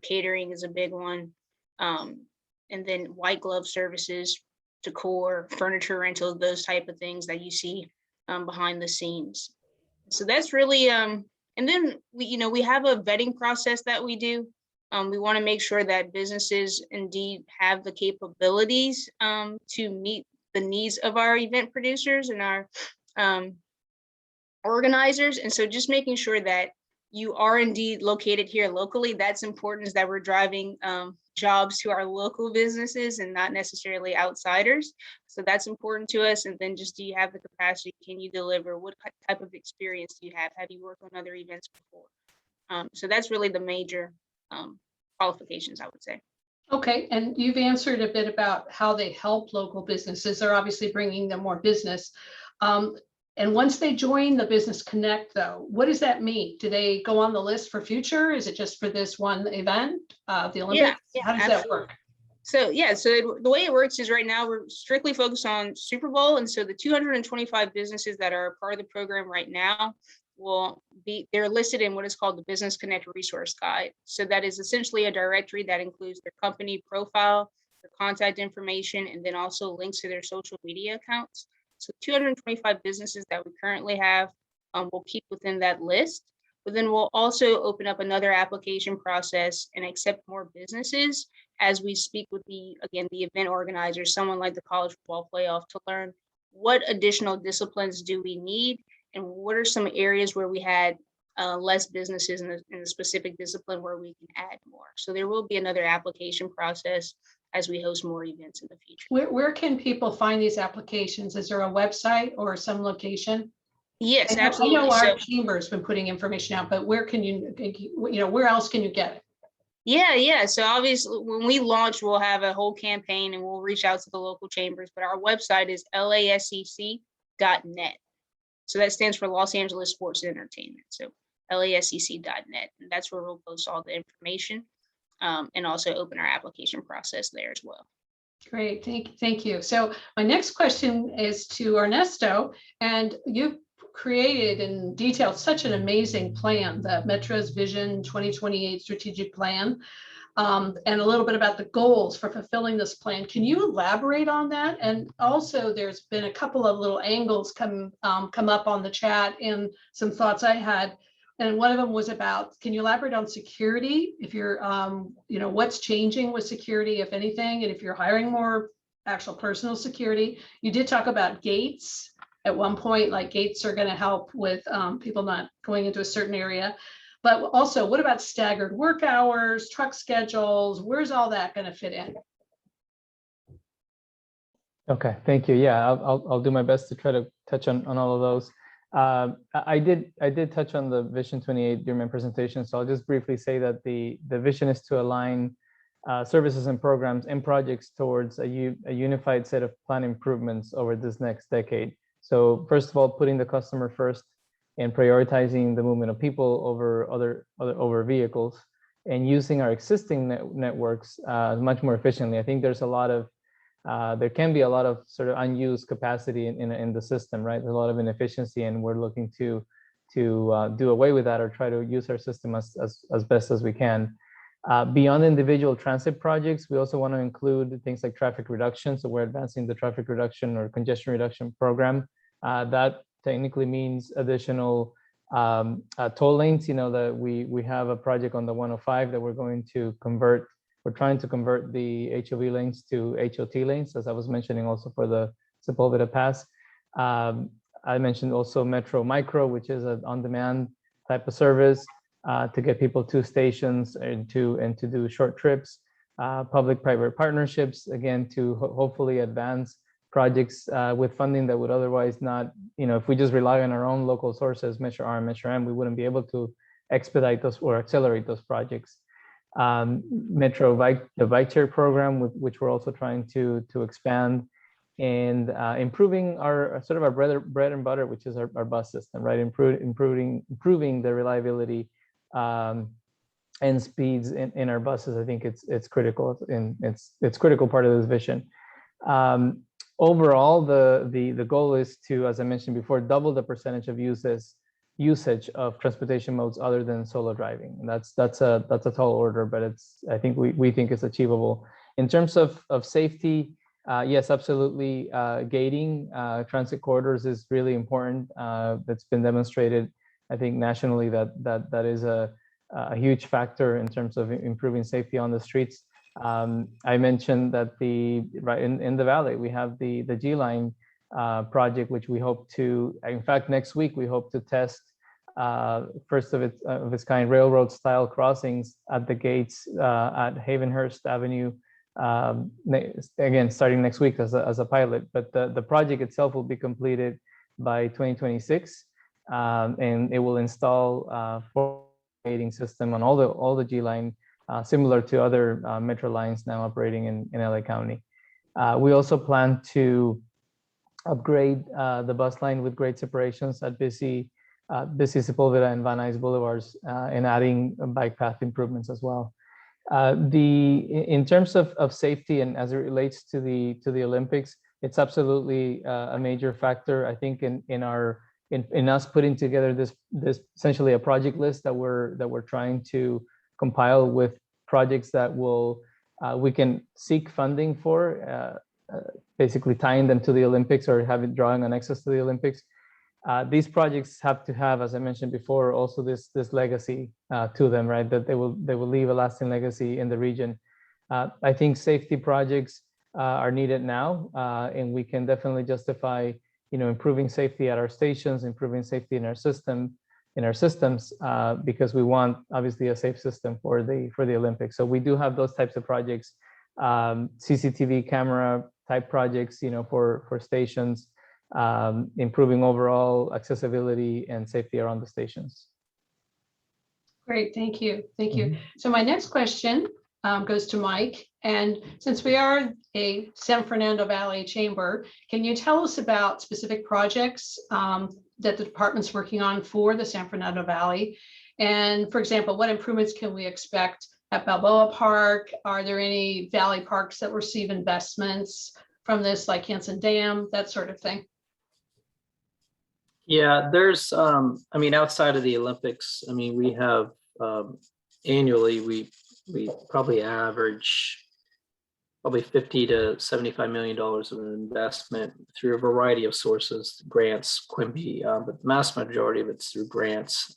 catering is a big one. And then white glove services, decor, furniture rentals, those type of things that you see behind the scenes. So that's really, and then we have a vetting process that we do. We want to make sure that businesses indeed have the capabilities to meet the needs of our event producers and our organizers. And so just making sure that you are indeed located here locally, that's important, is that we're driving jobs to our local businesses and not necessarily outsiders. So that's important to us. And then just, do you have the capacity? Can you deliver? What type of experience do you have? Have you worked on other events before? So that's really the major qualifications, I would say. Okay, and you've answered a bit about how they help local businesses. They're obviously bringing them more business. And once they join the Business Connect, though, what does that mean? Do they go on the list for future? Is it just for this one event, the Olympics? Yeah, how does that work? So the way it works is right now we're strictly focused on Super Bowl. And so the 225 businesses that are part of the program right now they're listed in what is called the Business Connect Resource Guide. So that is essentially a directory that includes their company profile, their contact information, and then also links to their social media accounts. So 225 businesses that we currently have will keep within that list, but then we'll also open up another application process and accept more businesses as we speak with the event organizer, someone like the college football playoff, to learn what additional disciplines do we need and what are some areas where we had less businesses in a specific discipline where we can add more. So there will be another application process as we host more events in the future. Where can people find these applications? Is there a website or some location? Yes, absolutely. I know our chamber's been putting information out, but where can where else can you get it? Yeah. So obviously when we launch, we'll have a whole campaign and we'll reach out to the local chambers, but our website is lascc.net. So that stands for Los Angeles Sports and Entertainment. So lascc.net, and that's where we'll post all the information and also open our application process there as well. Great, thank you. So my next question is to Ernesto, and you've created and detailed such an amazing plan, the Metro's Vision 2028 strategic plan, and a little bit about the goals for fulfilling this plan. Can you elaborate on that? And also, there's been a couple of little angles come up on the chat and some thoughts I had. And one of them was about, can you elaborate on security? If you're, what's changing with security, if anything, and if you're hiring more actual personal security. You did talk about gates at one point, like gates are going to help with people not going into a certain area. But also, what about staggered work hours, truck schedules? Where's all that going to fit in? Okay, thank you. Yeah, I'll do my best to try to touch on all of those. I did touch on the Vision 28 during my presentation, so I'll just briefly say that the vision is to align services and programs and projects towards a unified set of plan improvements over this next decade. So first of all, putting the customer first and prioritizing the movement of people over vehicles, and using our existing networks much more efficiently. I think there's a lot of there can be a lot of sort of unused capacity in the system, right? There's a lot of inefficiency, and we're looking to do away with that or try to use our system as best as we can. Beyond individual transit projects, we also want to include things like traffic reduction. So we're advancing the traffic reduction or congestion reduction program. That technically means additional toll lanes. You know, that we have a project on the 105 that we're going to convert. We're trying to convert the HOV lanes to HOT lanes, as I was mentioning also for the Sepulveda Pass. I mentioned also Metro Micro, which is an on-demand type of service to get people to stations and to do short trips. Public-private partnerships, again, to hopefully advance projects with funding that would otherwise not, if we just rely on our own local sources, Measure R and Measure M, we wouldn't be able to expedite those or accelerate those projects. Metro the bike share program, which we're also trying to expand, and improving our sort of our bread and butter, which is our bus system, right? Improving the reliability and speeds in our buses. I think it's critical, and it's critical part of this vision. Overall, the goal is to, as I mentioned before, double the percentage of usage of transportation modes other than solo driving. And that's a tall order, but I think we think it's achievable. In terms of safety, Yes, absolutely. Gating transit corridors is really important. That's been demonstrated, I think, nationally that is a huge factor in terms of improving safety on the streets. I mentioned that right in the valley we have the G line project, which we hope to. In fact, next week we hope to test first of its kind railroad style crossings at the gates at Havenhurst Avenue. Again, starting next week as a pilot, but the project itself will be completed by 2026, and it will install gating system on all the G line, similar to other metro lines now operating in LA County. We also plan to upgrade the bus line with grade separations at busy Sepulveda and Van Nuys boulevards, and adding bike path improvements as well. In terms of safety and as it relates to the Olympics, it's absolutely a major factor. I think in us putting together this essentially a project list that we're trying to compile with projects that we can seek funding for, basically tying them to the Olympics or drawing on access to the Olympics. These projects have to have, as I mentioned before, also this legacy to them, right? That they will leave a lasting legacy in the region. I think safety projects are needed now, and we can definitely justify, improving safety at our stations, improving safety in our systems, because we want obviously a safe system for the Olympics. So we do have those types of projects, CCTV camera type projects, for stations. Improving overall accessibility and safety around the stations. Great, thank you. Thank you. So my next question goes to Mike. And since we are a San Fernando Valley Chamber, can you tell us about specific projects that the department's working on for the San Fernando Valley? And for example, what improvements can we expect at Balboa Park? Are there any valley parks that receive investments from this, like Hanson Dam, that sort of thing? Yeah, there's, outside of the Olympics, we have annually, we probably average probably $50 to $75 million of investment through a variety of sources, grants, Quimby, but the mass majority of it's through grants,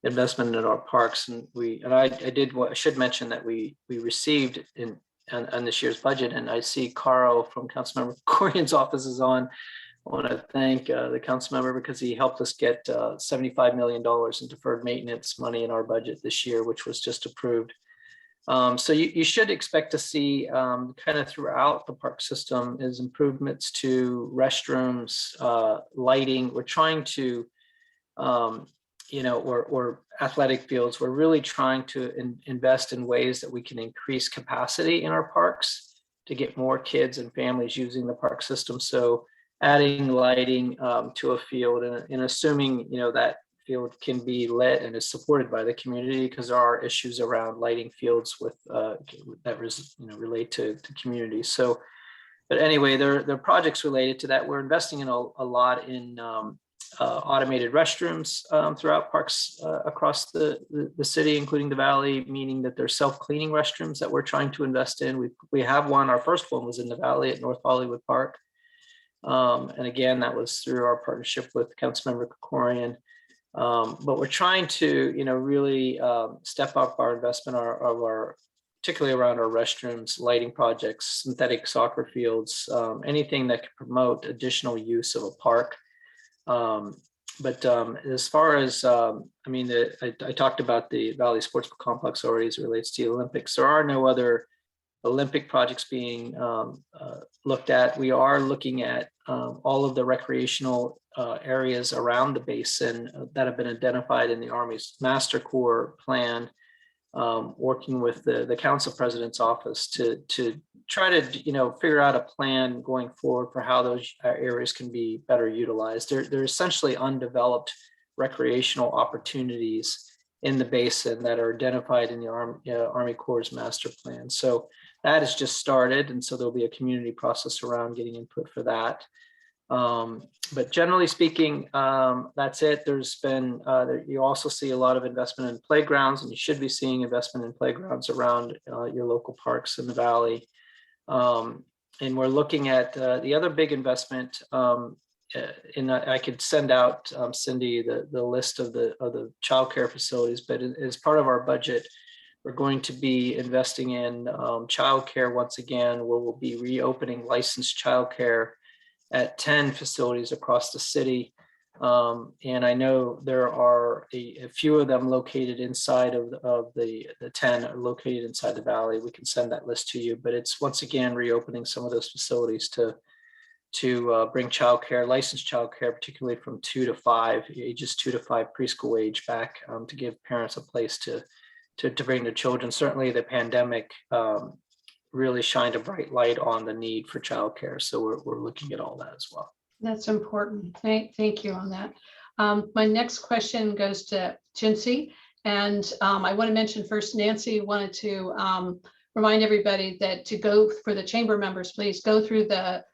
investment in our parks. And I should mention that we received on this year's budget, and I see Carl from Councilmember Corian's office is on. I want to thank the council member because he helped us get $75 million in deferred maintenance money in our budget this year, which was just approved. So you should expect to see kind of throughout the park system is improvements to restrooms, lighting. We're trying to, or athletic fields. We're really trying to invest in ways that we can increase capacity in our parks to get more kids and families using the park system. So adding lighting to a field and assuming, that field can be lit and is supported by the community, because there are issues around lighting fields with relate to communities. So, but anyway, there are projects related to that. We're investing in a lot in automated restrooms throughout parks across the city, including the valley, meaning that there's self-cleaning restrooms that we're trying to invest in. We have one. Our first one was in the valley at North Hollywood Park. And again, that was through our partnership with Councilmember Corian. But we're trying to, really step up our investment particularly around our restrooms, lighting projects, synthetic soccer fields, anything that could promote additional use of a park. But as far as, I talked about the Valley Sports Complex already as it relates to the Olympics. There are no other Olympic projects being looked at. We are looking at all of the recreational areas around the basin that have been identified in the Army's Master Corps plan, working with the Council President's office to try to figure out a plan going forward for how those areas can be better utilized. They're essentially undeveloped recreational opportunities in the basin that are identified in the Army Corps' master plan. So that has just started, and so there'll be a community process around getting input for that. But generally speaking, that's it. There's been, you also see a lot of investment in playgrounds, and you should be seeing investment in playgrounds around your local parks in the valley. we're looking at the other big investment. And I could send out Cindy the list of the childcare facilities, but as part of our budget, we're going to be investing in childcare once again, where we'll be reopening licensed childcare at 10 facilities across the city. And I know there are a few of them located inside of the 10 are located inside the valley. We can send that list to you, but it's once again reopening some of those facilities to bring childcare, licensed childcare, particularly from 2 to 5, ages 2 to 5 preschool age back, to give parents a place to bring their children. Certainly the pandemic really shined a bright light on the need for childcare. So we're looking at all that as well. That's important. Thank you on that. My next question goes to Jincy. And I want to mention first, Nancy wanted to remind everybody that to go for the chamber members, please go through the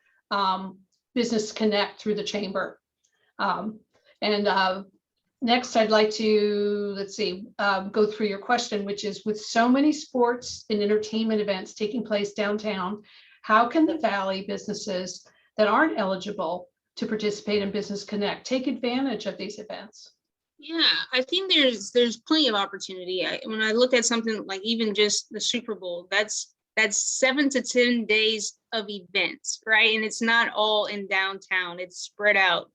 Business Connect through the chamber. Next, I'd like to, go through your question, which is, with so many sports and entertainment events taking place downtown, how can the Valley businesses that aren't eligible to participate in Business Connect take advantage of these events? Yeah, I think there's plenty of opportunity. When I look at something like even just the Super Bowl, that's 7 to 10 days of events, right? And it's not all in downtown, it's spread out.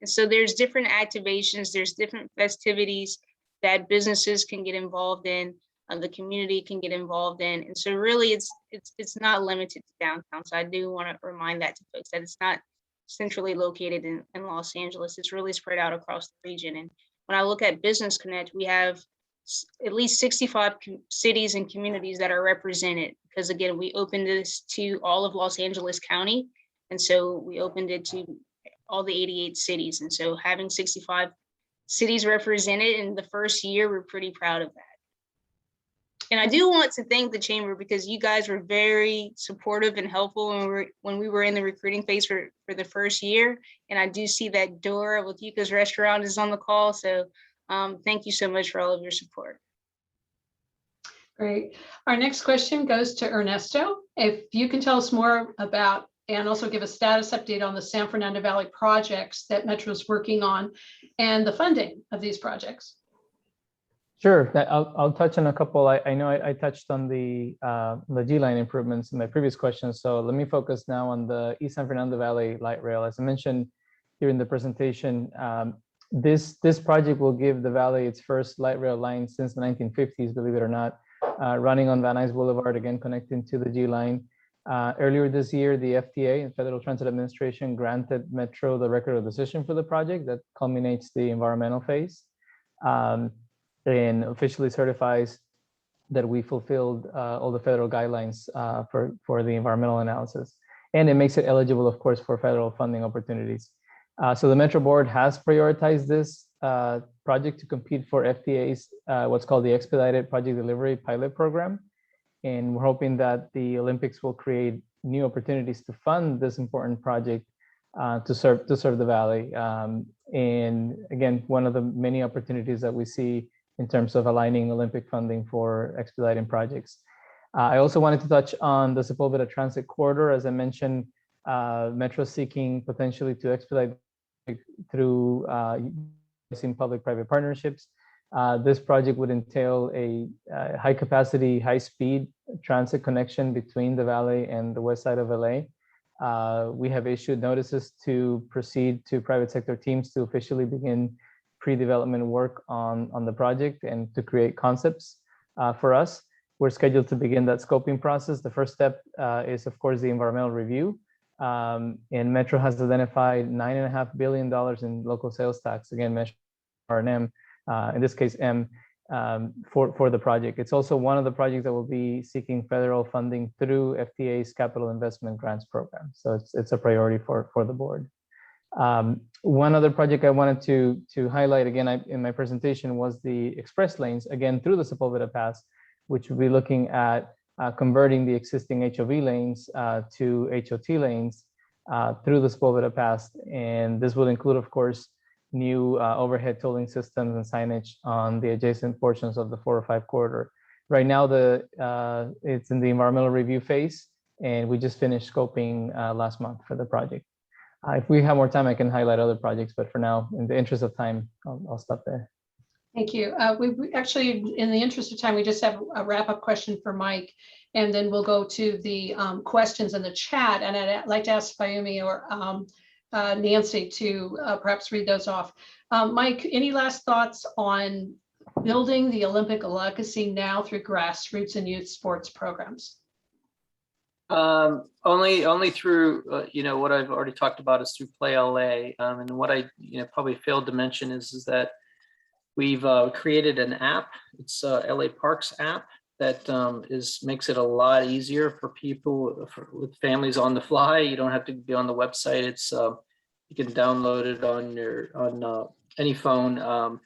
And so there's different activations, there's different festivities that businesses can get involved in, the community can get involved in. And so really it's not limited to downtown. So I do want to remind that to folks that it's not centrally located in Los Angeles. It's really spread out across the region. And when I look at Business Connect, we have at least 65 cities and communities that are represented, because again, we opened this to all of Los Angeles County. And so we opened it to all the 88 cities. And so having 65 cities represented in the first year, we're pretty proud of that. And I do want to thank the chamber, because you guys were very supportive and helpful when we were in the recruiting phase for the first year. And I do see that Dora with Yuka's Restaurant is on the call. So thank you so much for all of your support. Great. Our next question goes to Ernesto. If you can tell us more about, and also give a status update on the San Fernando Valley projects that Metro is working on and the funding of these projects. Sure, I'll touch on a couple. I know I touched on the G-line improvements in my previous question, so let me focus now on the East San Fernando Valley light rail. As I mentioned during the presentation, this project will give the Valley its first light rail line since the 1950s, believe it or not, running on Van Nuys Boulevard, again connecting to the G-line. Earlier this year, the FTA, Federal Transit Administration, granted Metro the record of decision for the project that culminates the environmental phase. And officially certifies that we fulfilled all the federal guidelines for the environmental analysis. And it makes it eligible, of course, for federal funding opportunities. So the Metro Board has prioritized this project to compete for FTA's, what's called the Expedited Project Delivery Pilot Program. And we're hoping that the Olympics will create new opportunities to fund this important project to serve the Valley. And again, one of the many opportunities that we see in terms of aligning Olympic funding for expediting projects. I also wanted to touch on the Sepulveda Transit Corridor. As I mentioned, Metro seeking potentially to expedite through using public-private partnerships. This project would entail a high-capacity, high-speed transit connection between the Valley and the west side of LA. We have issued notices to proceed to private sector teams to officially begin pre-development work on the project and to create concepts for us. We're scheduled to begin that scoping process. The first step is, of course, the environmental review. And Metro has identified $9.5 billion in local sales tax, again, measured R&M, in this case, M, for the project. It's also one of the projects that will be seeking federal funding through FTA's Capital Investment Grants Program. So it's a priority for the board. One other project I wanted to highlight again in my presentation was the express lanes, again, through the Sepulveda Pass, which will be looking at converting the existing HOV lanes to HOT lanes through the Sepulveda Pass. And this will include, of course, new overhead tolling systems and signage on the adjacent portions of the 405 corridor. Right now, it's in the environmental review phase. and we just finished scoping last month for the project. If we have more time, I can highlight other projects, but for now, in the interest of time, I'll stop there. Thank you. We actually, in the interest of time, we just have a wrap-up question for Mike, and then we'll go to the questions in the chat. And I'd like to ask Fayumi or Nancy to perhaps read those off. Mike, any last thoughts on building the Olympic legacy now through grassroots and youth sports programs? Only through what I've already talked about is through Play LA, and what I probably failed to mention is that we've created an app. It's a LA Parks app that makes it a lot easier for people with families on the fly. You don't have to be on the website. It's you can download it on any phone.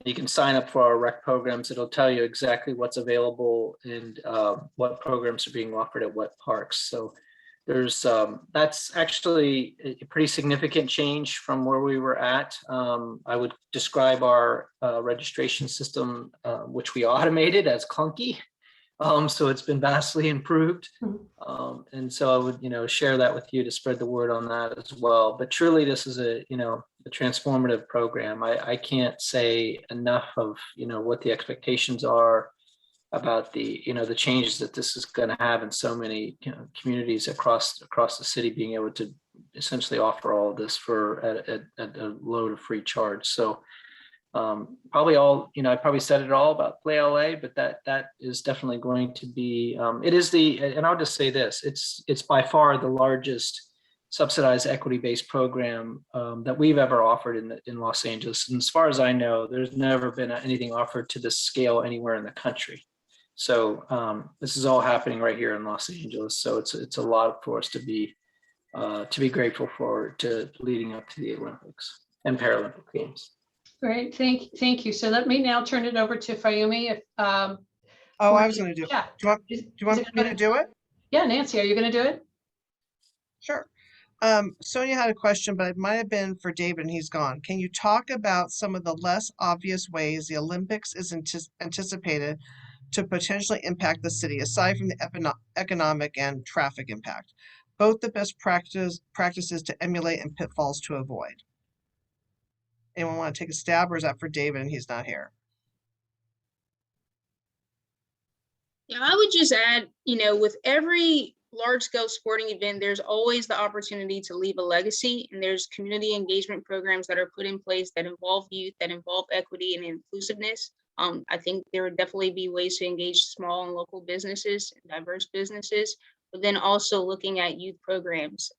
You can sign up for our rec programs. It'll tell you exactly what's available and what programs are being offered at what parks. So there's that's actually a pretty significant change from where we were at. I would describe our registration system, which we automated, as clunky. So it's been vastly improved. And so I would, share that with you to spread the word on that as well. But truly, this is a transformative program. I can't say enough of, what the expectations are about the changes that this is going to have in so many communities across the city, being able to essentially offer all of this for at a low to free charge. So probably all, I probably said it all about Play LA, but that is definitely going to be, it is and I'll just say this, it's by far the largest subsidized equity-based program that we've ever offered in Los Angeles. And as far as I know, there's never been anything offered to this scale anywhere in the country. So this is all happening right here in Los Angeles. So it's a lot for us to be grateful for, to leading up to the Olympics and Paralympic Games. Great, thank you. So let me now turn it over to Fayumi. I was going to do it. Yeah. Do you want me to do it? Yeah, Nancy, are you going to do it? Sure. Sonia had a question, but it might have been for David, and he's gone. Can you talk about some of the less obvious ways the Olympics is anticipated to potentially impact the city, aside from the economic and traffic impact, both the best practices to emulate and pitfalls to avoid? Anyone want to take a stab, or is that for David and he's not here? Yeah, I would just add, with every large-scale sporting event, there's always the opportunity to leave a legacy, and there's community engagement programs that are put in place that involve youth, that involve equity and inclusiveness. I think there would definitely be ways to engage small and local businesses, diverse businesses, but then also looking at youth programs.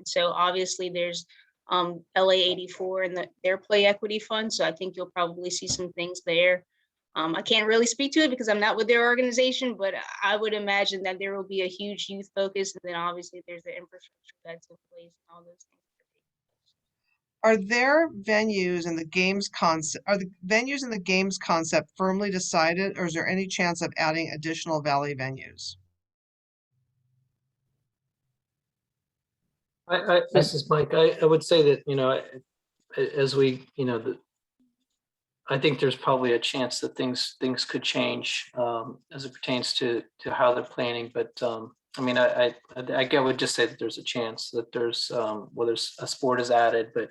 So obviously there's LA 84 and their Play Equity Fund. So I think you'll probably see some things there. I can't really speak to it because I'm not with their organization, but I would imagine that there will be a huge youth focus. And then obviously there's the infrastructure that's in place and all those things. Are there venues in the games concept? Are the venues in the games concept firmly decided, or is there any chance of adding additional Valley venues? This is Mike. I would say that as we I think there's probably a chance that things could change as it pertains to how they're planning. But I mean, I would just say that there's a chance that there's whether a sport is added, but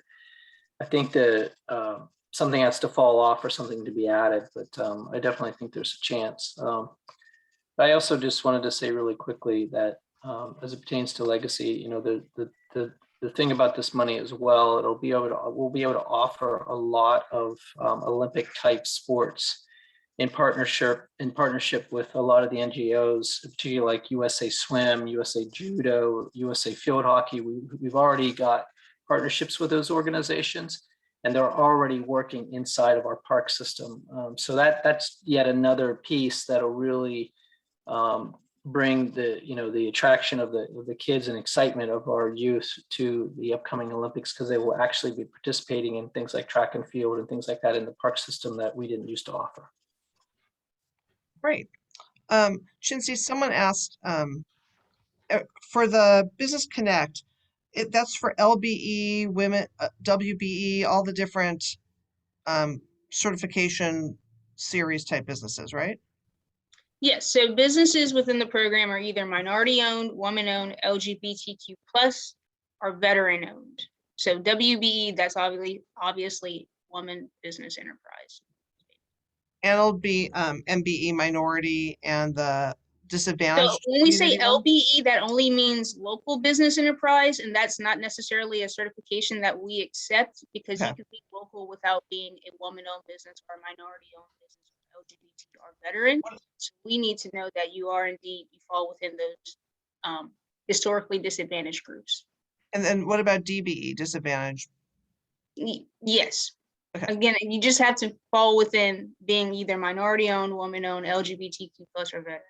I think that something has to fall off for something to be added. But I definitely think there's a chance. I also just wanted to say really quickly that as it pertains to legacy, the thing about this money as well, we'll be able to offer a lot of Olympic type sports in partnership with a lot of the NGOs, particularly like USA Swim, USA Judo, USA Field Hockey. We've already got partnerships with those organizations, and they're already working inside of our park system. So that's yet another piece that'll really bring the attraction of the kids and excitement of our youth to the upcoming Olympics, because they will actually be participating in things like track and field and things like that in the park system that we didn't used to offer. Great. Chincy, someone asked for the Business Connect, that's for LBE, women, WBE, all the different certification series type businesses, right? Yes, so businesses within the program are either minority-owned, woman-owned, LGBTQ+, or veteran-owned. So WBE, that's obviously woman business enterprise. And it'll be MBE minority and the So disadvantaged when we say community one? LBE, that only means local business enterprise, and that's not necessarily a certification that we accept, because Okay. you can be local without being a woman-owned business or a minority-owned business, LGBT or veteran. So we need to know that you fall within those historically disadvantaged groups. And then what about DBE, disadvantaged? Yes. Okay. Again, you just have to fall within being either minority-owned, woman-owned, LGBTQ+ or veteran.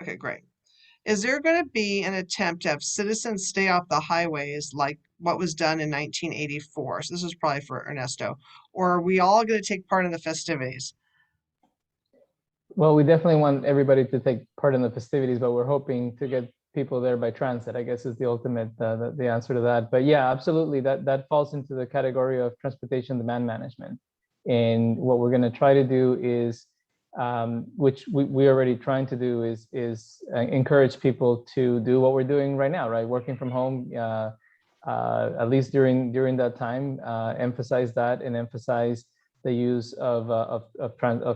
Okay, great. Is there going to be an attempt to have citizens stay off the highways like what was done in 1984? So this is probably for Ernesto. Or are we all going to take part in the festivities? Well, we definitely want everybody to take part in the festivities, but we're hoping to get people there by transit, I guess is the ultimate, the answer to that. But yeah, absolutely, that falls into the category of transportation demand management. And what we're gonna try to do is, which we're already trying to do is encourage people to do what we're doing right now, right? Working from home, at least during that time, emphasize that and emphasize the use of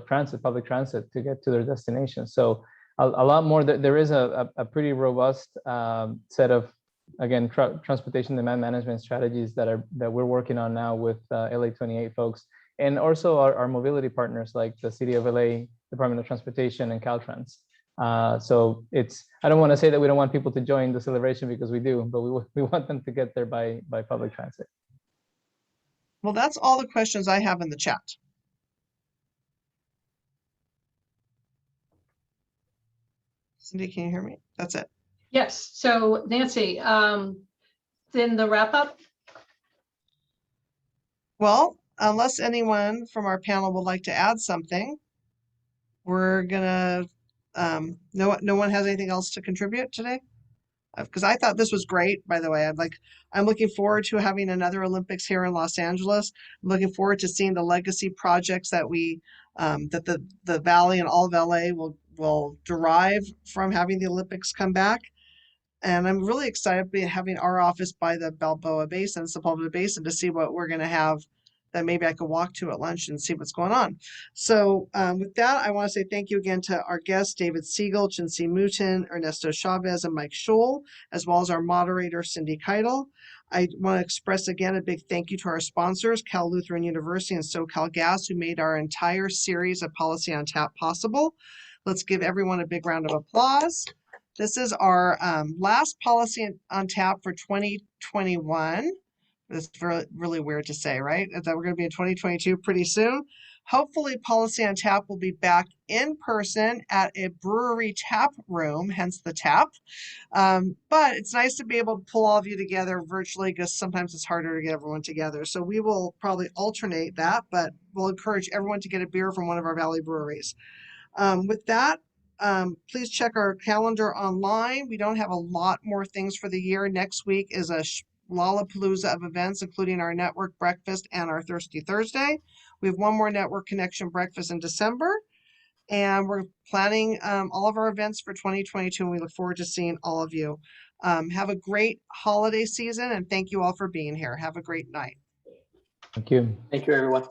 transit, public transit, to get to their destination. So a lot more. There is a pretty robust set of, again, transportation demand management strategies that we're working on now with LA 28 folks, and also our mobility partners like the City of LA, Department of Transportation, and Caltrans. So I don't want to say that we don't want people to join the celebration, because we do, but we want them to get there by public transit. Well, that's all the questions I have in the chat. Cindy, can you hear me? That's it. Yes. So Nancy, then the wrap up. Well, unless anyone from our panel would like to add something, we're gonna, no one has anything else to contribute today? Because I thought this was great, by the way. I'm looking forward to having another Olympics here in Los Angeles. I'm looking forward to seeing the legacy projects that the Valley and all of LA will derive from having the Olympics come back. And I'm really excited to be having our office by the Balboa Basin, Sepulveda Basin, to see what we're going to have that maybe I could walk to at lunch and see what's going on. So with that, I want to say thank you again to our guests, David Siegel, Chincy Mouton, Ernesto Chavez, and Mike Scholl, as well as our moderator, Cindy Keitel. I want to express again a big thank you to our sponsors, Cal Lutheran University and SoCal Gas, who made our entire series of Policy on Tap possible. Let's give everyone a big round of applause. This is our last Policy on Tap for 2021. It's really weird to say, right? That we're going to be in 2022 pretty soon. Hopefully, Policy on Tap will be back in person at a brewery tap room, hence the tap. But it's nice to be able to pull all of you together virtually, because sometimes it's harder to get everyone together. So we will probably alternate that, but we'll encourage everyone to get a beer from one of our Valley breweries. With that, please check our calendar online. We don't have a lot more things for the year. Next week is a Lollapalooza of events, including our network breakfast and our Thirsty Thursday. We have one more network connection breakfast in December, and we're planning all of our events for 2022, and we look forward to seeing all of you. Have a great holiday season, and thank you all for being here. Have a great night. Thank you. Thank you, everyone.